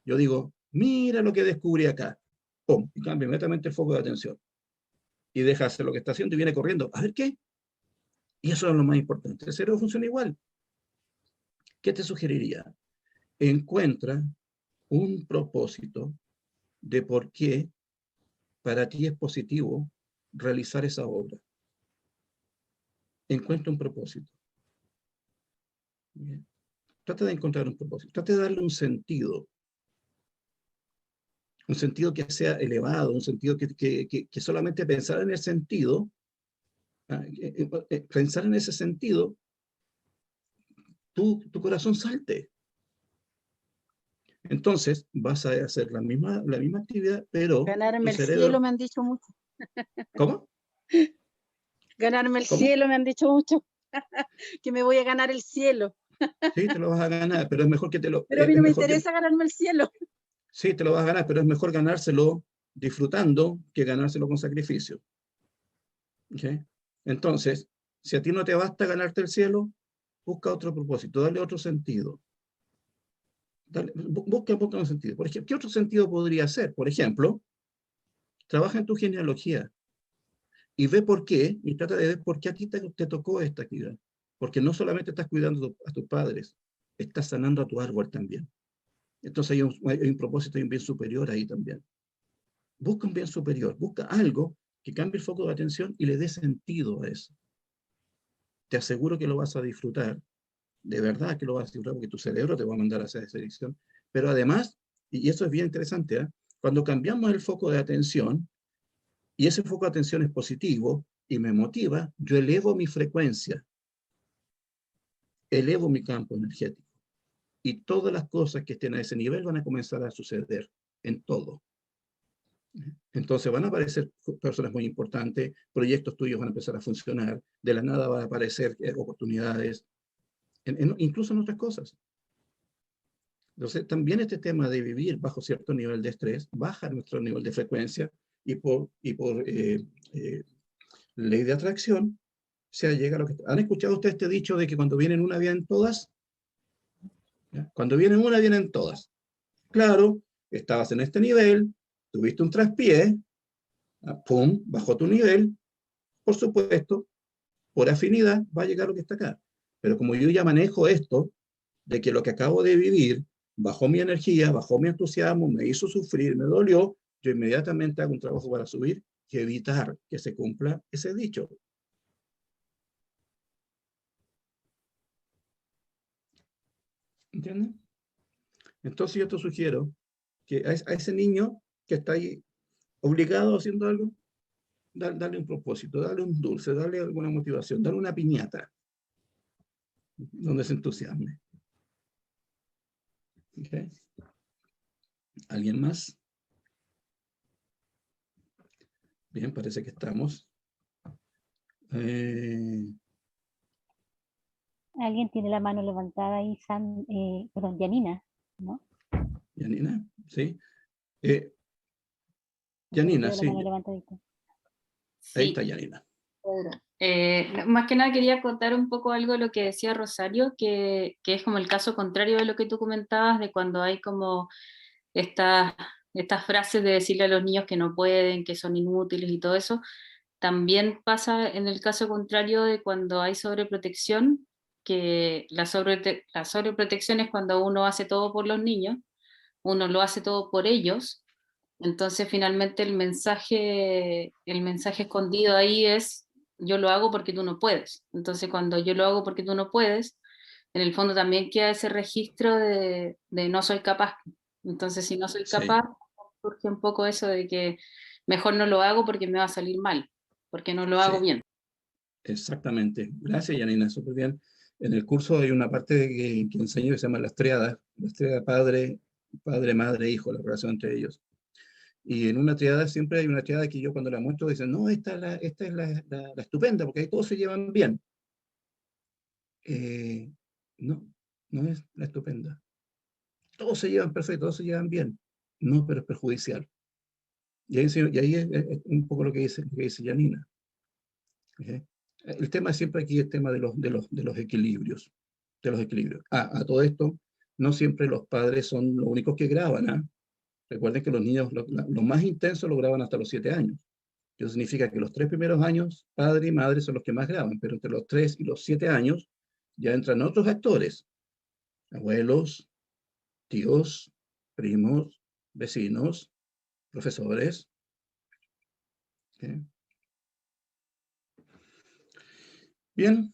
yo digo, mira lo que descubrí acá. ¡Pum! Y cambia inmediatamente el foco de atención. Y deja hacer lo que está haciendo y viene corriendo. A ver qué. Y eso es lo más importante. El cerebro funciona igual. ¿Qué te sugeriría? Encuentra un propósito de por qué para ti es positivo realizar esa obra. Encuentra un propósito. Bien. Trata de encontrar un propósito. Trata de darle un sentido que sea elevado, un sentido que solamente pensar en el sentido, pensar en ese sentido, tu corazón salte. Entonces vas a hacer la misma actividad, pero tu Ganarme el cielo cerebro... me han dicho mucho. ¿Cómo? Ganarme el ¿Cómo? cielo me han dicho mucho. Que me voy a ganar el cielo. Sí, te lo vas a ganar, pero es mejor que te lo... Pero a mí es no me mejor que... interesa ganarme el cielo. Sí, te lo vas a ganar, pero es mejor ganárselo disfrutando que ganárselo con sacrificio. ¿Okay? Entonces, si a ti no te basta ganarte el cielo, busca otro propósito, dale otro sentido. Busca un sentido. Por ejemplo, ¿qué otro sentido podría ser? Por ejemplo, trabaja en tu genealogía y ve por qué, y trata de ver por qué a ti te tocó esta actividad. Porque no solamente estás cuidando a tus padres, estás sanando a tu árbol también. Entonces hay un propósito y un bien superior ahí también. Busca un bien superior, busca algo que cambie el foco de atención y le dé sentido a eso. Te aseguro que lo vas a disfrutar, de verdad que lo vas a disfrutar porque tu cerebro te va a mandar a hacer esa dirección. Pero además, y eso es bien interesante, ¿eh? Cuando cambiamos el foco de atención, y ese foco de atención es positivo y me motiva, yo elevo mi frecuencia, elevo mi campo energético. Y todas las cosas que estén a ese nivel van a comenzar a suceder en todo. Entonces van a aparecer personas muy importantes, proyectos tuyos van a empezar a funcionar, de la nada van a aparecer oportunidades, incluso en otras cosas. Entonces también este tema de vivir bajo cierto nivel de estrés baja nuestro nivel de frecuencia y por ley de atracción se llega a lo que... ¿Han escuchado ustedes este dicho de que cuando vienen una vienen todas? ¿Ya? Cuando vienen una vienen todas. Claro, estabas en este nivel, tuviste un traspié, pum, bajó tu nivel, por supuesto, por afinidad va a llegar lo que está acá. Pero como yo ya manejo esto, de que lo que acabo de vivir bajó mi energía, bajó mi entusiasmo, me hizo sufrir, me dolió, yo inmediatamente hago un trabajo para subir y evitar que se cumpla ese dicho. ¿Entiendes? Entonces yo te sugiero que a ese niño que está ahí obligado haciendo algo, darle un propósito, darle un dulce, darle alguna motivación, darle una piñata donde se entusiasme. ¿Okay? ¿Alguien más? Bien, parece que estamos. Alguien tiene la mano levantada ahí, perdón, Janina, ¿no? Janina, ¿sí? Janina, La sí. mano levantadita. Ahí Sí, está Janina. más que nada quería contar un poco algo de lo que decía Rosario, que es como el caso contrario de lo que tú comentabas, de cuando hay como estas frases de decirle a los niños que no pueden, que son inútiles y todo eso. También pasa en el caso contrario de cuando hay sobreprotección, que la sobreprotección es cuando uno hace todo por los niños, uno lo hace todo por ellos. Entonces finalmente el mensaje escondido ahí es: yo lo hago porque tú no puedes. Entonces cuando yo lo hago porque tú no puedes, en el fondo también queda ese registro de no soy capaz. Entonces si no soy Sí, capaz, surge un poco eso de que mejor no lo hago porque me va a salir mal, porque no lo hago sí, bien. exactamente. Gracias, Janina, súper bien. En el curso hay una parte que enseño que se llama las triadas padre, padre, madre, hijo, la relación entre ellos. Y en una triada siempre hay una triada que yo cuando la muestro dicen, no, esta es la estupenda, porque ahí todos se llevan bien. No, no es la estupenda. Todos se llevan perfecto, todos se llevan bien. No, pero es perjudicial. Y ahí es un poco lo que dice Janina. ¿Okay? El tema siempre aquí es el tema de los equilibrios. De los equilibrios. A todo esto, no siempre los padres son los únicos que graban. ¿Ah? Recuerden que los niños, lo más intenso lo graban hasta los 7 años. Eso significa que los 3 primeros años, padre y madre son los que más graban, pero entre los 3 y los 7 años ya entran otros actores, abuelos, tíos, primos, vecinos, profesores. ¿Okay? Bien,